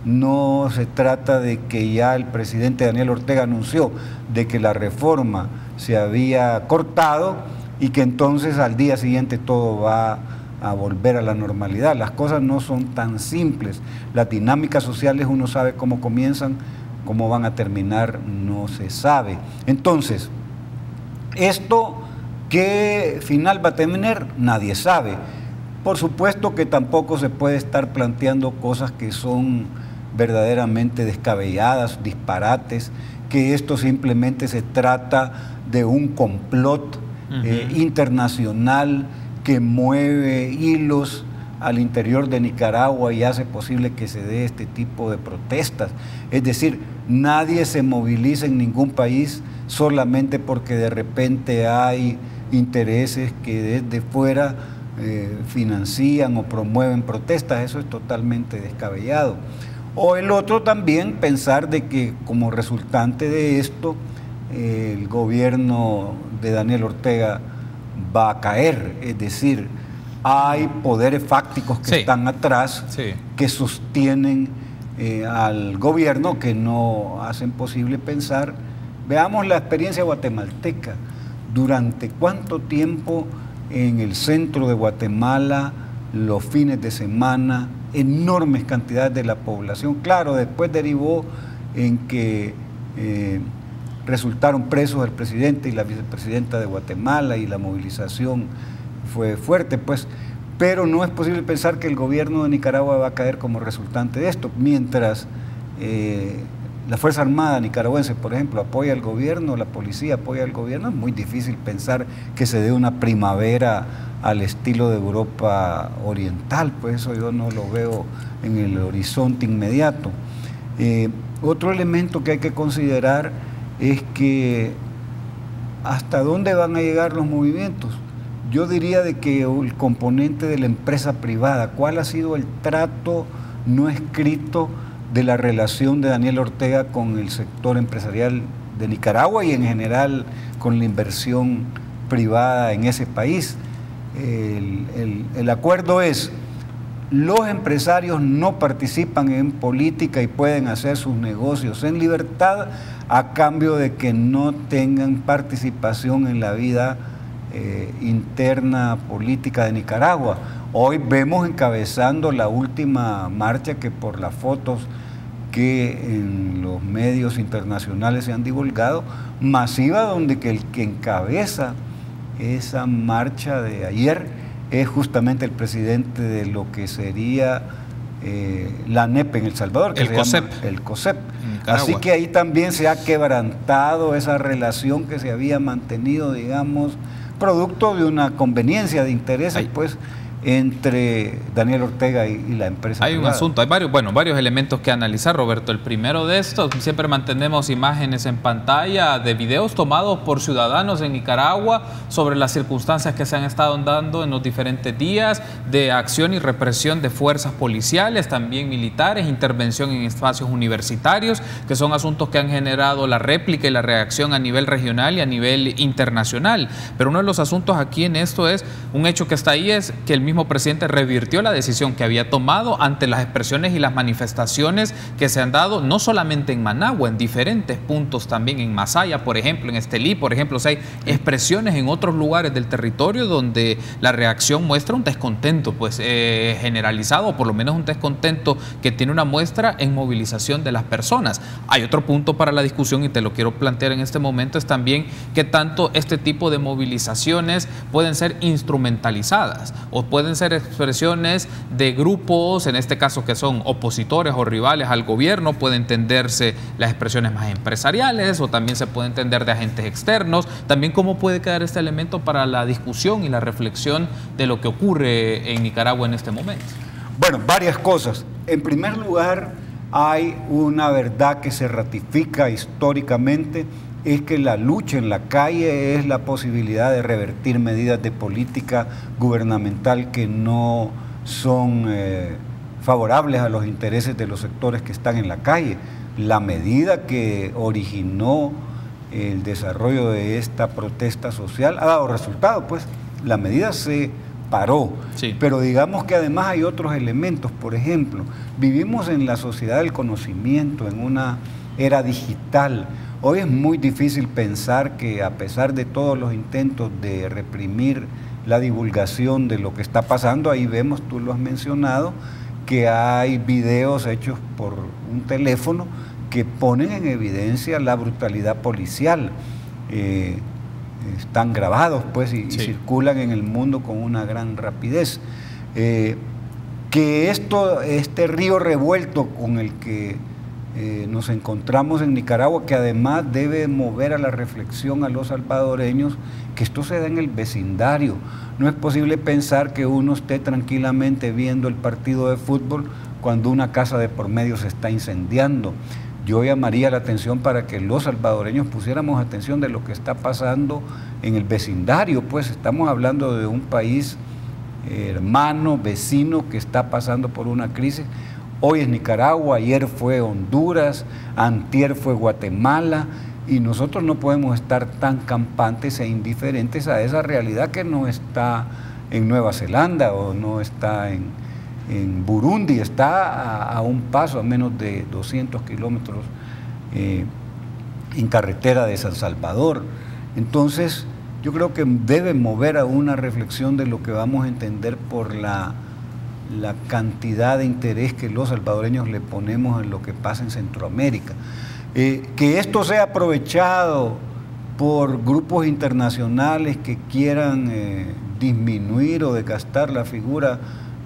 D: No se trata de que ya el presidente Daniel Ortega anunció de que la reforma se había cortado y que entonces al día siguiente todo va a volver a la normalidad. Las cosas no son tan simples. Las dinámicas sociales uno sabe cómo comienzan, cómo van a terminar no se sabe. Entonces, esto ¿qué final va a tener? Nadie sabe. Por supuesto que tampoco se puede estar planteando cosas que son verdaderamente descabelladas, disparates, que esto simplemente se trata de un complot internacional que mueve hilos al interior de Nicaragua y hace posible que se dé este tipo de protestas. Es decir, nadie se moviliza en ningún país solamente porque de repente hay intereses que desde fuera financian o promueven protestas. Eso es totalmente descabellado. O el otro también, pensar de que como resultante de esto el gobierno de Daniel Ortega va a caer, es decir, hay poderes fácticos que están atrás, que sostienen al gobierno, que no hacen posible pensar. Veamos la experiencia guatemalteca. ¿Durante cuánto tiempo en el centro de Guatemala, los fines de semana, enormes cantidades de la población? Claro, después derivó en que resultaron presos el presidente y la vicepresidenta de Guatemala y la movilización fue fuerte, pues, pero no es posible pensar que el gobierno de Nicaragua va a caer como resultante de esto, mientras la Fuerza Armada nicaragüense, por ejemplo, apoya al gobierno, la policía apoya al gobierno. Es muy difícil pensar que se dé una primavera al estilo de Europa Oriental, pues eso yo no lo veo en el horizonte inmediato. Otro elemento que hay que considerar es que hasta dónde van a llegar los movimientos. Yo diría de que el componente de la empresa privada, ¿cuál ha sido el trato no escrito de la relación de Daniel Ortega con el sector empresarial de Nicaragua y en general con la inversión privada en ese país? El acuerdo es: los empresarios no participan en política y pueden hacer sus negocios en libertad a cambio de que no tengan participación en la vida interna política de Nicaragua. Hoy vemos encabezando la última marcha, que por las fotos que en los medios internacionales se han divulgado, masiva, donde que el que encabeza esa marcha de ayer es justamente el presidente de lo que sería la NEP en El Salvador, que el COSEP. Así que ahí también se ha quebrantado esa relación que se había mantenido, digamos, producto de una conveniencia de intereses, pues, entre Daniel Ortega y la empresa
A: privada. Un asunto, hay varios elementos que analizar, Roberto. El primero de estos, siempre mantenemos imágenes en pantalla de videos tomados por ciudadanos en Nicaragua sobre las circunstancias que se han estado dando en los diferentes días de acción y represión de fuerzas policiales, también militares, intervención en espacios universitarios, que son asuntos que han generado la réplica y la reacción a nivel regional y a nivel internacional. Pero uno de los asuntos aquí en esto es, un hecho que está ahí, es que el mismo presidente revirtió la decisión que había tomado ante las expresiones y las manifestaciones que se han dado, no solamente en Managua, en diferentes puntos también, en Masaya, por ejemplo, en Estelí, por ejemplo. O sea, hay expresiones en otros lugares del territorio donde la reacción muestra un descontento pues generalizado, o por lo menos un descontento que tiene una muestra en movilización de las personas. Hay otro punto para la discusión, y te lo quiero plantear en este momento, es también que tanto este tipo de movilizaciones pueden ser instrumentalizadas o pueden ser expresiones de grupos, en este caso que son opositores o rivales al gobierno. Puede entenderse las expresiones más empresariales, o también se puede entender de agentes externos. También cómo puede quedar este elemento para la discusión y la reflexión de lo que ocurre en Nicaragua en este momento.
D: Bueno, varias cosas. En primer lugar, hay una verdad que se ratifica históricamente, es que la lucha en la calle es la posibilidad de revertir medidas de política gubernamental que no son favorables a los intereses de los sectores que están en la calle. La medida que originó el desarrollo de esta protesta social ha dado resultado, pues la medida se paró, sí. Pero digamos que además hay otros elementos. Por ejemplo, vivimos en la sociedad del conocimiento, en una era digital. Hoy es muy difícil pensar que, a pesar de todos los intentos de reprimir la divulgación de lo que está pasando, ahí vemos, tú lo has mencionado, que hay videos hechos por un teléfono que ponen en evidencia la brutalidad policial. Están grabados pues y circulan en el mundo con una gran rapidez. Que este río revuelto con el que nos encontramos en Nicaragua, que además debe mover a la reflexión a los salvadoreños, que esto se da en el vecindario. No es posible pensar que uno esté tranquilamente viendo el partido de fútbol cuando una casa de por medio se está incendiando. Yo llamaría la atención para que los salvadoreños pusiéramos atención de lo que está pasando en el vecindario, pues estamos hablando de un país hermano, vecino, que está pasando por una crisis. Hoy es Nicaragua, ayer fue Honduras, antier fue Guatemala, y nosotros no podemos estar tan campantes e indiferentes a esa realidad que no está en Nueva Zelanda o no está en Burundi, está a un paso, a menos de 200 kilómetros en carretera de San Salvador. Entonces, yo creo que debe mover a una reflexión de lo que vamos a entender por la cantidad de interés que los salvadoreños le ponemos en lo que pasa en Centroamérica. Que esto sea aprovechado por grupos internacionales que quieran disminuir o desgastar la figura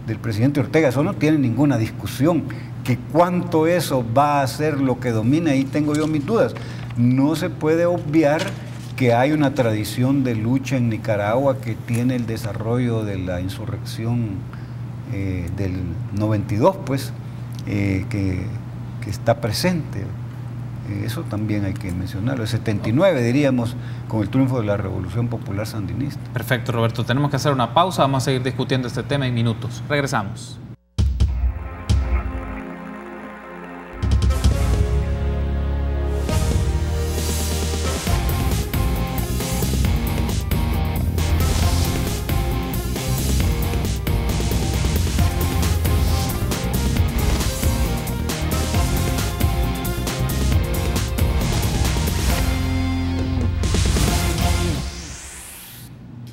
D: del presidente Ortega, eso no tiene ninguna discusión. Que cuánto eso va a ser lo que domina, ahí tengo yo mis dudas. No se puede obviar que hay una tradición de lucha en Nicaragua que tiene el desarrollo de la insurrección del 92, pues, que está presente. Eso también hay que mencionarlo. El 79, diríamos, con el triunfo de la Revolución Popular Sandinista.
A: Perfecto, Roberto. Tenemos que hacer una pausa. Vamos a seguir discutiendo este tema en minutos. Regresamos.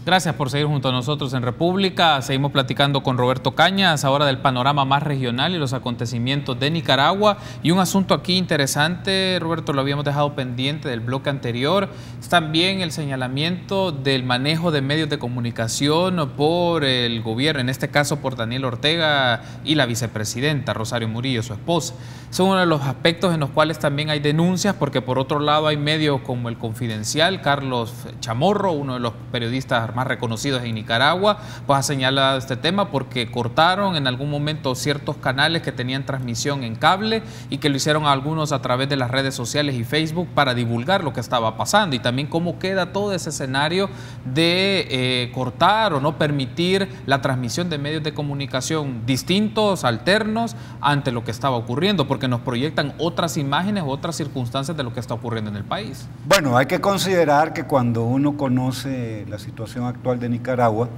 A: Gracias por seguir junto a nosotros en República. Seguimos platicando con Roberto Cañas, ahora del panorama más regional y los acontecimientos de Nicaragua. Y un asunto aquí interesante, Roberto, lo habíamos dejado pendiente del bloque anterior, es también el señalamiento del manejo de medios de comunicación por el gobierno, en este caso por Daniel Ortega y la vicepresidenta Rosario Murillo, su esposa. Son uno de los aspectos en los cuales también hay denuncias, porque por otro lado hay medios como El Confidencial, Carlos Chamorro, uno de los periodistas más reconocidos en Nicaragua, pues ha señalado este tema porque cortaron en algún momento ciertos canales que tenían transmisión en cable y que lo hicieron a algunos a través de las redes sociales y Facebook para divulgar lo que estaba pasando, y también cómo queda todo ese escenario de cortar o no permitir la transmisión de medios de comunicación distintos, alternos, ante lo que estaba ocurriendo, porque nos proyectan otras imágenes u otras circunstancias de lo que está ocurriendo en el país.
D: Bueno, hay que considerar que cuando uno conoce la situación actual de Nicaragua,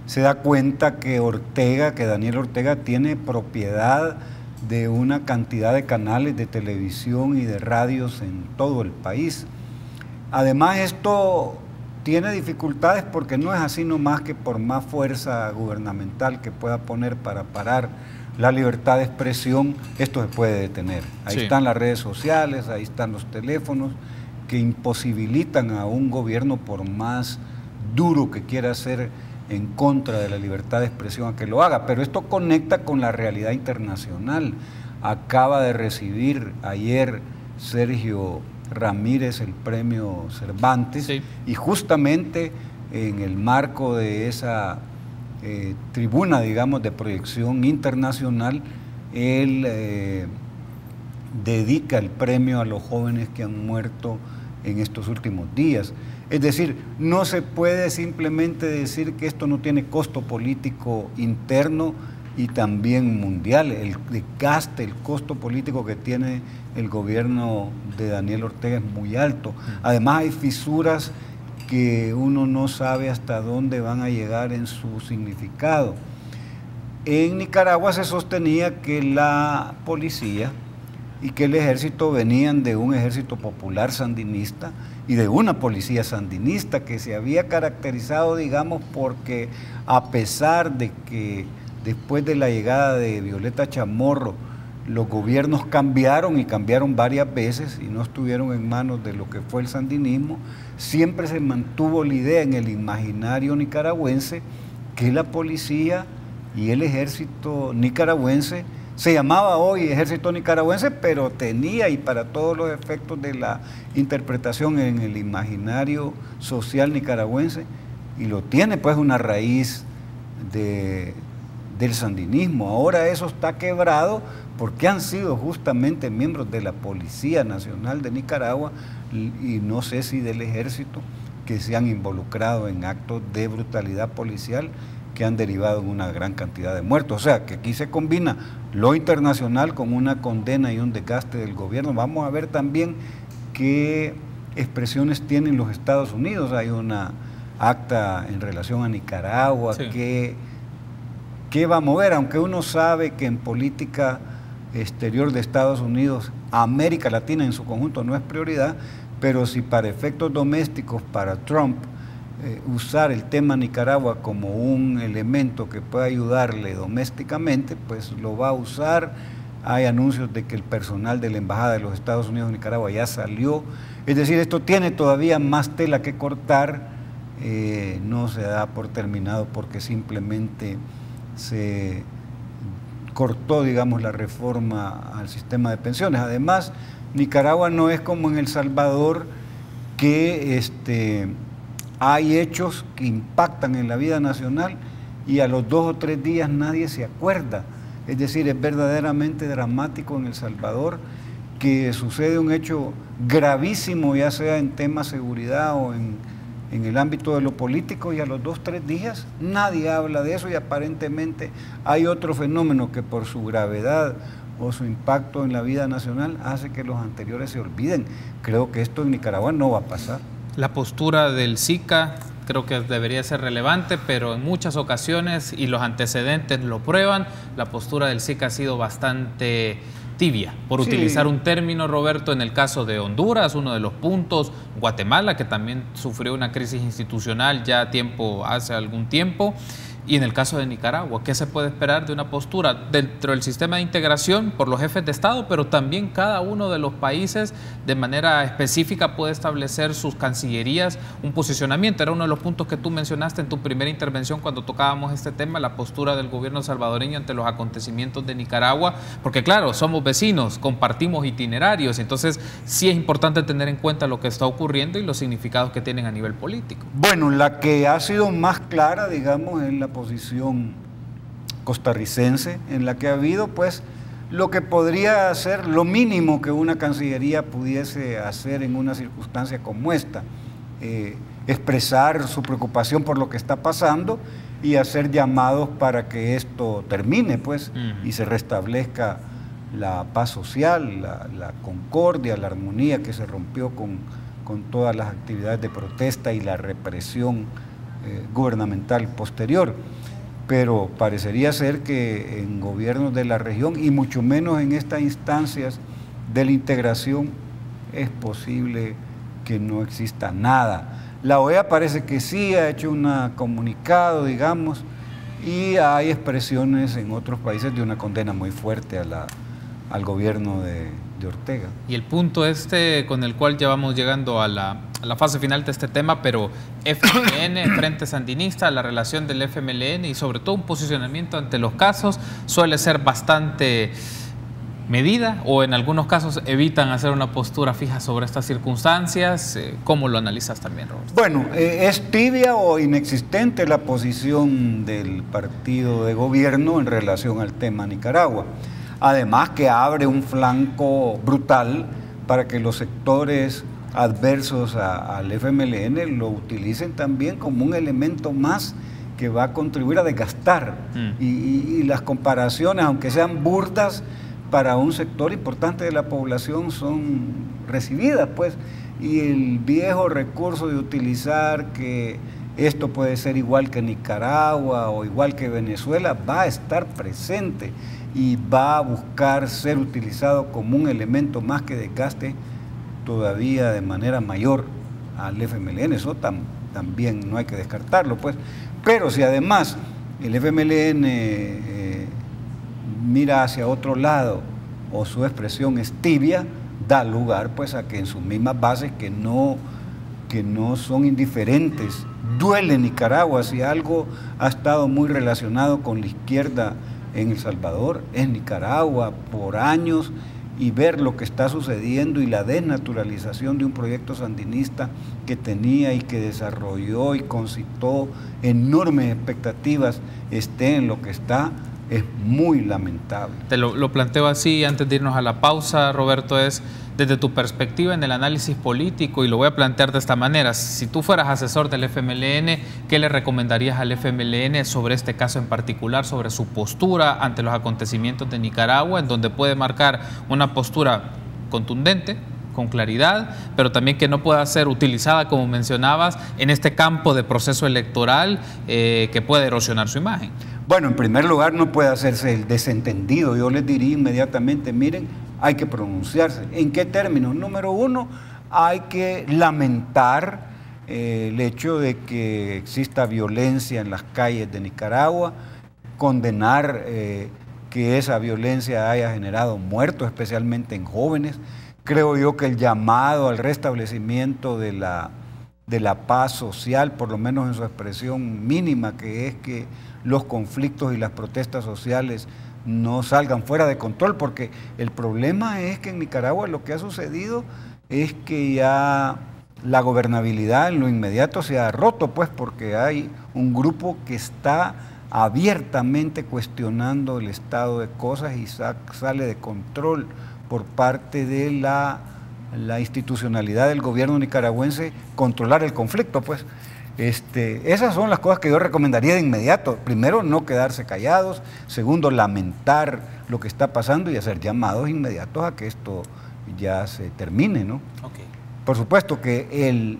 D: se da cuenta que Daniel Ortega tiene propiedad de una cantidad de canales de televisión y de radios en todo el país. Además, esto tiene dificultades porque no es así nomás que por más fuerza gubernamental que pueda poner para parar la libertad de expresión, esto se puede detener. Ahí están las redes sociales, ahí están los teléfonos que imposibilitan a un gobierno, por más duro que quiera ser en contra de la libertad de expresión, a que lo haga. Pero esto conecta con la realidad internacional. Acaba de recibir ayer Sergio Ramírez el premio Cervantes, y justamente en el marco de esa tribuna, digamos, de proyección internacional, él dedica el premio a los jóvenes que han muerto en estos últimos días. Es decir, no se puede simplemente decir que esto no tiene costo político interno y también mundial. El desgaste, el costo político que tiene el gobierno de Daniel Ortega es muy alto. Además, hay fisuras que uno no sabe hasta dónde van a llegar en su significado. En Nicaragua se sostenía que la policía y que el ejército venían de un ejército popular sandinista y de una policía sandinista que se había caracterizado, digamos, porque a pesar de que después de la llegada de Violeta Chamorro los gobiernos cambiaron, y cambiaron varias veces y no estuvieron en manos de lo que fue el sandinismo, siempre se mantuvo la idea en el imaginario nicaragüense que la policía y el ejército nicaragüense se llamaba hoy Ejército Nicaragüense, pero tenía, y para todos los efectos de la interpretación en el imaginario social nicaragüense, y lo tiene pues una raíz del sandinismo. Ahora eso está quebrado porque han sido justamente miembros de la Policía Nacional de Nicaragua y no sé si del Ejército, que se han involucrado en actos de brutalidad policial que han derivado en una gran cantidad de muertos. O sea, que aquí se combina lo internacional con una condena y un desgaste del gobierno. Vamos a ver también qué expresiones tienen los Estados Unidos. Hay una acta en relación a Nicaragua que va a mover, aunque uno sabe que en política exterior de Estados Unidos, América Latina en su conjunto no es prioridad, pero si para efectos domésticos, para Trump, usar el tema Nicaragua como un elemento que pueda ayudarle domésticamente, pues lo va a usar. Hay anuncios de que el personal de la Embajada de los Estados Unidos en Nicaragua ya salió. Es decir, esto tiene todavía más tela que cortar, no se da por terminado porque simplemente se cortó, digamos, la reforma al sistema de pensiones. Además, Nicaragua no es como en El Salvador, que hay hechos que impactan en la vida nacional y a los 2 o 3 días nadie se acuerda. Es decir, es verdaderamente dramático en El Salvador que sucede un hecho gravísimo, ya sea en temas de seguridad o en el ámbito de lo político, y a los 2 o 3 días nadie habla de eso, y aparentemente hay otro fenómeno que por su gravedad o su impacto en la vida nacional hace que los anteriores se olviden. Creo que esto en Nicaragua no va a pasar.
A: La postura del SICA creo que debería ser relevante, pero en muchas ocasiones, y los antecedentes lo prueban, la postura del SICA ha sido bastante tibia, por utilizar un término, Roberto, en el caso de Honduras, uno de los puntos, Guatemala, que también sufrió una crisis institucional ya hace algún tiempo. Y en el caso de Nicaragua, ¿qué se puede esperar de una postura dentro del sistema de integración por los jefes de Estado, pero también cada uno de los países de manera específica puede establecer sus cancillerías, un posicionamiento? Era uno de los puntos que tú mencionaste en tu primera intervención cuando tocábamos este tema, la postura del gobierno salvadoreño ante los acontecimientos de Nicaragua, porque claro, somos vecinos, compartimos itinerarios, entonces sí es importante tener en cuenta lo que está ocurriendo y los significados que tienen a nivel político.
D: Bueno, la que ha sido más clara, digamos, es la posición costarricense, en la que ha habido, pues, lo que podría ser lo mínimo que una cancillería pudiese hacer en una circunstancia como esta, expresar su preocupación por lo que está pasando y hacer llamados para que esto termine, pues, y se restablezca la paz social, la concordia, la armonía que se rompió con todas las actividades de protesta y la represión gubernamental posterior. Pero parecería ser que en gobiernos de la región, y mucho menos en estas instancias de la integración, es posible que no exista nada. La OEA parece que sí ha hecho un comunicado, digamos, y hay expresiones en otros países de una condena muy fuerte al gobierno de Ortega.
A: Y el punto con el cual ya vamos llegando a la fase final de este tema, pero FMLN, Frente Sandinista, la relación del FMLN y sobre todo un posicionamiento ante los casos suele ser bastante medida, o en algunos casos evitan hacer una postura fija sobre estas circunstancias. ¿Cómo lo analizas también, Roberto?
D: Bueno, es tibia o inexistente la posición del partido de gobierno en relación al tema Nicaragua. Además que abre un flanco brutal para que los sectores adversos al FMLN lo utilicen también como un elemento más que va a contribuir a desgastar. Y las comparaciones, aunque sean burdas, para un sector importante de la población son recibidas, pues. Y el viejo recurso de utilizar que esto puede ser igual que Nicaragua o igual que Venezuela va a estar presente y va a buscar ser utilizado como un elemento más que desgaste todavía de manera mayor al FMLN. Eso también no hay que descartarlo, pues. Pero si además el FMLN mira hacia otro lado o su expresión es tibia, da lugar pues a que en sus mismas bases que no son indiferentes. Duele Nicaragua. Si algo ha estado muy relacionado con la izquierda en El Salvador, es Nicaragua por años, y ver lo que está sucediendo y la desnaturalización de un proyecto sandinista que tenía y que desarrolló y concitó enormes expectativas, esté en lo que está, es muy lamentable.
A: Te lo planteo así antes de irnos a la pausa, Roberto, es desde tu perspectiva en el análisis político, y lo voy a plantear de esta manera: si tú fueras asesor del FMLN, ¿qué le recomendarías al FMLN sobre este caso en particular, sobre su postura ante los acontecimientos de Nicaragua, en donde puede marcar una postura contundente, con claridad, pero también que no pueda ser utilizada, como mencionabas, en este campo de proceso electoral que puede erosionar su imagen?
D: Bueno, en primer lugar, no puede hacerse el desentendido. Yo les diría inmediatamente, miren, hay que pronunciarse. ¿En qué términos? Número uno, hay que lamentar el hecho de que exista violencia en las calles de Nicaragua, condenar que esa violencia haya generado muertos, especialmente en jóvenes. Creo yo que el llamado al restablecimiento de la paz social, por lo menos en su expresión mínima, que es que los conflictos y las protestas sociales no salgan fuera de control, porque el problema es que en Nicaragua lo que ha sucedido es que ya la gobernabilidad en lo inmediato se ha roto, pues, porque hay un grupo que está abiertamente cuestionando el estado de cosas y sale de control por parte de la institucionalidad del gobierno nicaragüense controlar el conflicto, pues. Esas son las cosas que yo recomendaría de inmediato. Primero, no quedarse callados. Segundo, lamentar lo que está pasando y hacer llamados inmediatos a que esto ya se termine, ¿no?
A: Okay.
D: Por supuesto que el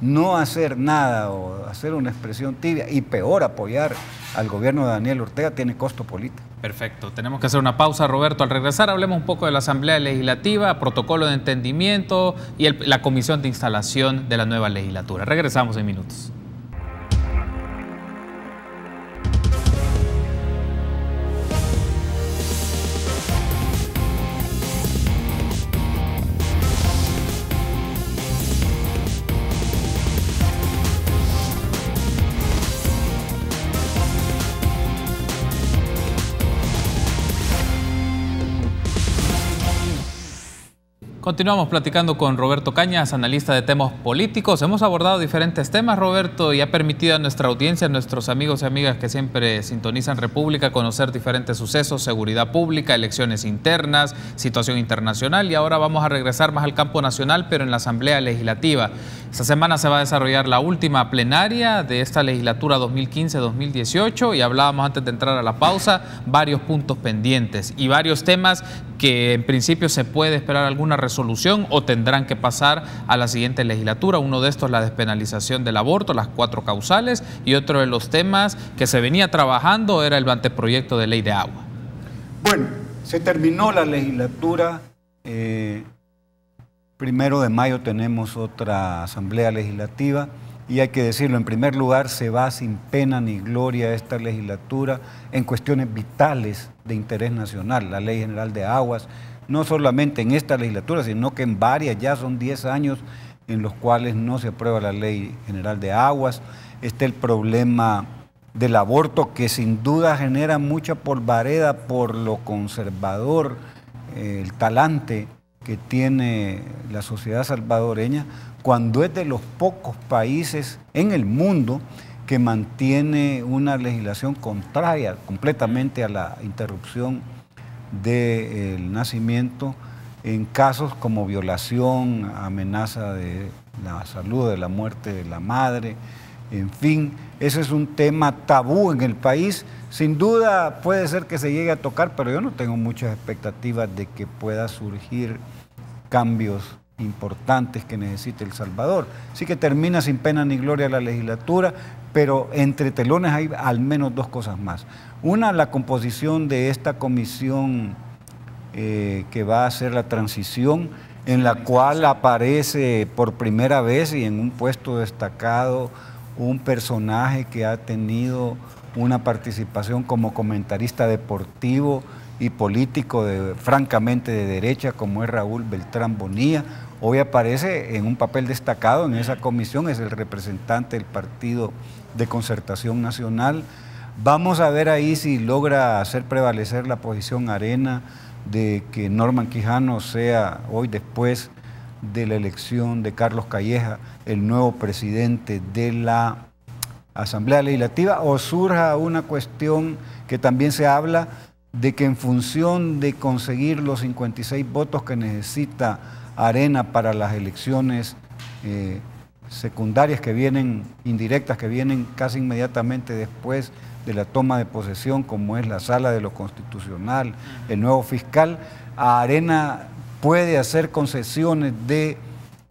D: no hacer nada o hacer una expresión tibia y peor apoyar al gobierno de Daniel Ortega tiene costo político.
A: Perfecto. Tenemos que hacer una pausa, Roberto. Al regresar hablemos un poco de la Asamblea Legislativa, protocolo de entendimiento y la comisión de instalación de la nueva legislatura. Regresamos en minutos. Continuamos platicando con Roberto Cañas, analista de temas políticos. Hemos abordado diferentes temas, Roberto, y ha permitido a nuestra audiencia, a nuestros amigos y amigas que siempre sintonizan República, conocer diferentes sucesos, seguridad pública, elecciones internas, situación internacional, y ahora vamos a regresar más al campo nacional, pero en la Asamblea Legislativa. Esta semana se va a desarrollar la última plenaria de esta legislatura 2015-2018 y hablábamos antes de entrar a la pausa, varios puntos pendientes y varios temas que en principio se puede esperar alguna resolución o tendrán que pasar a la siguiente legislatura. Uno de estos, la despenalización del aborto, las 4 causales, y otro de los temas que se venía trabajando era el anteproyecto de ley de agua.
D: Bueno, se terminó la legislatura. 1 de mayo tenemos otra asamblea legislativa y hay que decirlo, en primer lugar, se va sin pena ni gloria esta legislatura en cuestiones vitales de interés nacional, la Ley General de Aguas, no solamente en esta legislatura, sino que en varias, ya son 10 años en los cuales no se aprueba la Ley General de Aguas. Está el problema del aborto, que sin duda genera mucha polvareda por lo conservador, el talante que tiene la sociedad salvadoreña, cuando es de los pocos países en el mundo que mantiene una legislación contraria completamente a la interrupción del nacimiento en casos como violación, amenaza de la salud, de la muerte de la madre, en fin, ese es un tema tabú en el país. Sin duda puede ser que se llegue a tocar, pero yo no tengo muchas expectativas de que pueda surgir cambios importantes que necesite El Salvador. Sí que termina sin pena ni gloria la legislatura, pero entre telones hay al menos 2 cosas más. Una, la composición de esta comisión que va a hacer la transición, en la cual aparece por primera vez y en un puesto destacado un personaje que ha tenido una participación como comentarista deportivo y político francamente de derecha, como es Raúl Beltrán Bonilla. Hoy aparece en un papel destacado en esa comisión, es el representante del Partido de Concertación Nacional. Vamos a ver ahí si logra hacer prevalecer la posición Arena de que Norman Quijano sea hoy, después de la elección de Carlos Calleja, el nuevo presidente de la Asamblea Legislativa, o surja una cuestión que también se habla de que en función de conseguir los 56 votos que necesita Arena para las elecciones secundarias que vienen, indirectas, que vienen casi inmediatamente después de la toma de posesión, como es la Sala de lo Constitucional, el nuevo fiscal, a Arena puede hacer concesiones de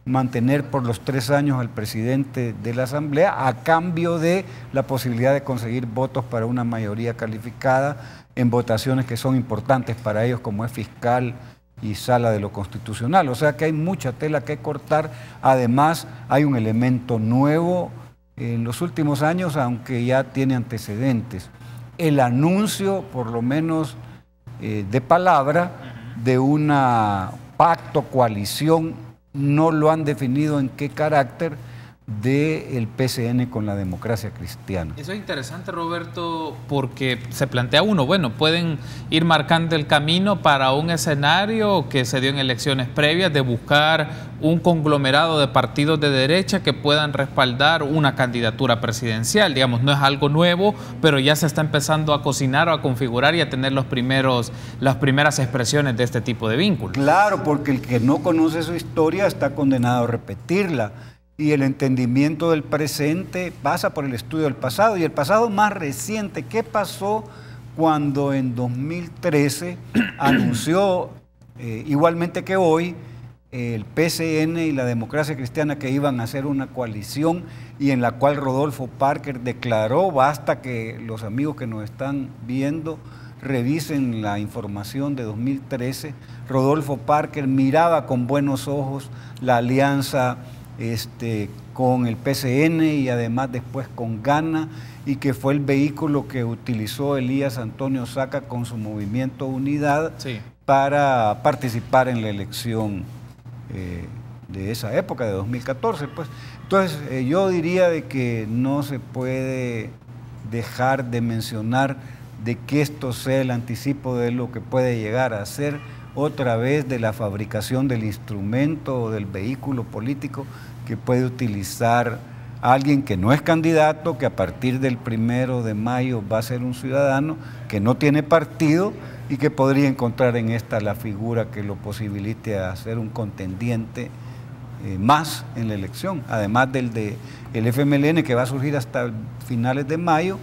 D: mantener por los 3 años al presidente de la Asamblea a cambio de la posibilidad de conseguir votos para una mayoría calificada en votaciones que son importantes para ellos, como es fiscal y Sala de lo Constitucional. O sea que hay mucha tela que cortar. Además, hay un elemento nuevo en los últimos años, aunque ya tiene antecedentes. El anuncio, por lo menos de palabra, de una pacto, coalición, no lo han definido en qué carácter, del PCN con la Democracia Cristiana.
A: Eso es interesante, Roberto, porque se plantea uno, bueno, pueden ir marcando el camino para un escenario que se dio en elecciones previas de buscar un conglomerado de partidos de derecha que puedan respaldar una candidatura presidencial. Digamos, no es algo nuevo, pero ya se está empezando a cocinar o a configurar y a tener las primeras expresiones de este tipo de vínculos.
D: Claro, porque el que no conoce su historia está condenado a repetirla. Y el entendimiento del presente pasa por el estudio del pasado. Y el pasado más reciente, ¿qué pasó cuando en 2013 anunció, igualmente que hoy, el PCN y la Democracia Cristiana que iban a hacer una coalición, y en la cual Rodolfo Parker declaró, basta que los amigos que nos están viendo revisen la información de 2013, Rodolfo Parker miraba con buenos ojos la alianza con el PCN y además después con Gana, y que fue el vehículo que utilizó Elías Antonio Saca con su movimiento Unidad para participar en la elección de esa época, de 2014. Pues. Entonces yo diría de que no se puede dejar de mencionar de que esto sea el anticipo de lo que puede llegar a ser otra vez de la fabricación del instrumento o del vehículo político que puede utilizar alguien que no es candidato, que a partir del 1 de mayo va a ser un ciudadano, que no tiene partido y que podría encontrar en esta la figura que lo posibilite a ser un contendiente más en la elección, además del FMLN que va a surgir hasta finales de mayo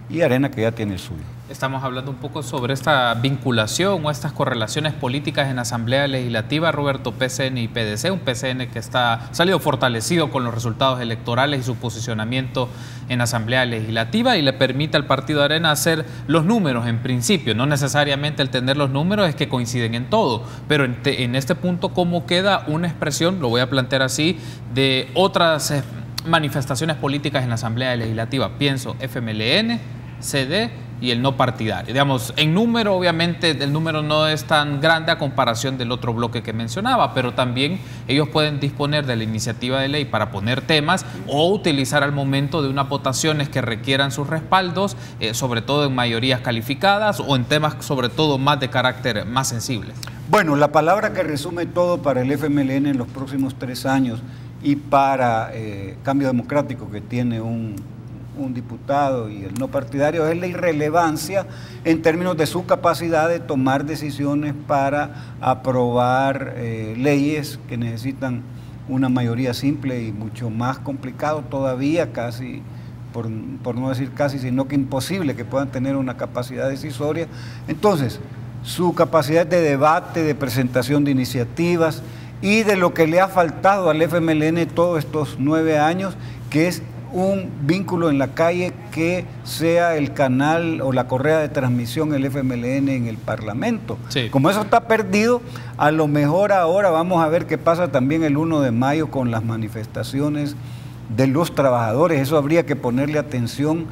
D: y Arena que ya tiene el suyo.
A: Estamos hablando un poco sobre esta vinculación o estas correlaciones políticas en la Asamblea Legislativa, Roberto, PCN y PDC, un PCN que ha salido fortalecido con los resultados electorales y su posicionamiento en la Asamblea Legislativa y le permite al Partido Arena hacer los números en principio, no necesariamente el tener los números es que coinciden en todo, pero en este punto cómo queda una expresión, lo voy a plantear así, de otras manifestaciones políticas en la Asamblea Legislativa, pienso FMLN, CD y el no partidario. Digamos, en número, obviamente, el número no es tan grande a comparación del otro bloque que mencionaba, pero también ellos pueden disponer de la iniciativa de ley para poner temas o utilizar al momento de unas votaciones que requieran sus respaldos, sobre todo en mayorías calificadas o en temas, sobre todo, más de carácter más sensibles.
D: Bueno, la palabra que resume todo para el FMLN en los próximos 3 años y para Cambio Democrático, que tiene un diputado y el no partidario, es la irrelevancia en términos de su capacidad de tomar decisiones para aprobar leyes que necesitan una mayoría simple y mucho más complicado todavía, casi, por no decir casi, sino que imposible que puedan tener una capacidad decisoria. Entonces, su capacidad de debate, de presentación de iniciativas y de lo que le ha faltado al FMLN todos estos 9 años, que es un vínculo en la calle que sea el canal o la correa de transmisión del FMLN en el Parlamento. Sí. Como eso está perdido, a lo mejor ahora vamos a ver qué pasa también el 1 de mayo con las manifestaciones de los trabajadores. Eso habría que ponerle atención,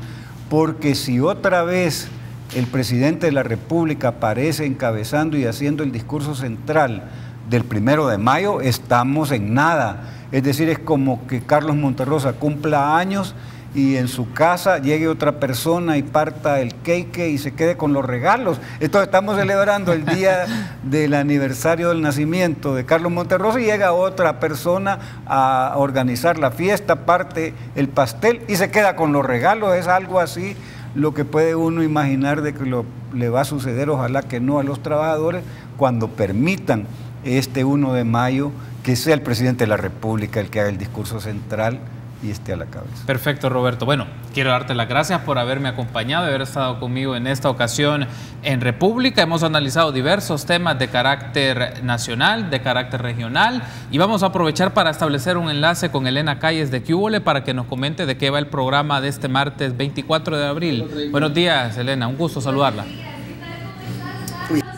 D: porque si otra vez el presidente de la República aparece encabezando y haciendo el discurso central del 1 de mayo, estamos en nada. Es decir, es como que Carlos Monterrosa cumpla años y en su casa llegue otra persona y parta el cake y se quede con los regalos. Entonces estamos celebrando el día del aniversario del nacimiento de Carlos Monterrosa y llega otra persona a organizar la fiesta, parte el pastel y se queda con los regalos. Es algo así lo que puede uno imaginar de que le va a suceder, ojalá que no, a los trabajadores cuando permitan este 1 de mayo que sea el presidente de la República el que haga el discurso central y esté a la cabeza.
A: Perfecto, Roberto. Bueno, quiero darte las gracias por haberme acompañado y haber estado conmigo en esta ocasión en República. Hemos analizado diversos temas de carácter nacional, de carácter regional, y vamos a aprovechar para establecer un enlace con Elena Calles de Cúbole para que nos comente de qué va el programa de este martes 24 de abril. Buenos días, Elena. Un gusto saludarla.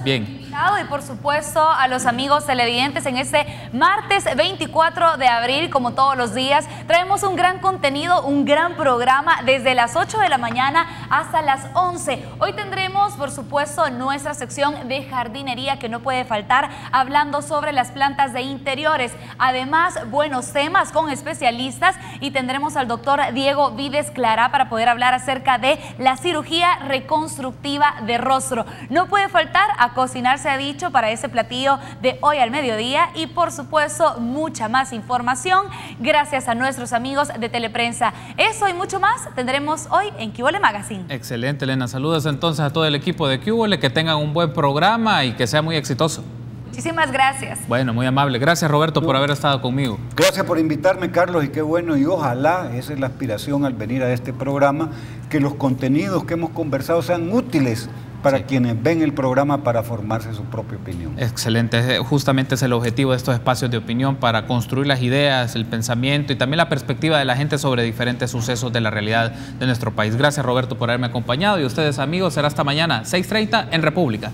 A: Bien.
E: Y por supuesto a los amigos televidentes en este martes 24 de abril, como todos los días, traemos un gran contenido, un gran programa desde las 8 de la mañana hasta las 11. Hoy tendremos, por supuesto, nuestra sección de jardinería que no puede faltar, hablando sobre las plantas de interiores. Además, buenos temas con especialistas y tendremos al doctor Diego Vides Clara para poder hablar acerca de la cirugía reconstructiva de rostro. No puede faltar a cocinar, se ha dicho, para ese platillo de hoy al mediodía y por supuesto mucha más información gracias a nuestros amigos de Teleprensa. Eso y mucho más tendremos hoy en Cúbole Magazine.
A: Excelente, Elena. Saludos entonces a todo el equipo de Cúbole, que tengan un buen programa y que sea muy exitoso.
E: Muchísimas gracias.
A: Bueno, muy amable. Gracias, Roberto, por haber estado conmigo.
D: Gracias por invitarme, Carlos, y qué bueno, y ojalá, esa es la aspiración al venir a este programa, que los contenidos que hemos conversado sean útiles para quienes ven el programa para formarse su propia opinión.
A: Excelente, justamente es el objetivo de estos espacios de opinión, para construir las ideas, el pensamiento y también la perspectiva de la gente sobre diferentes sucesos de la realidad de nuestro país. Gracias, Roberto, por haberme acompañado, y ustedes, amigos, será hasta mañana 6:30 en República.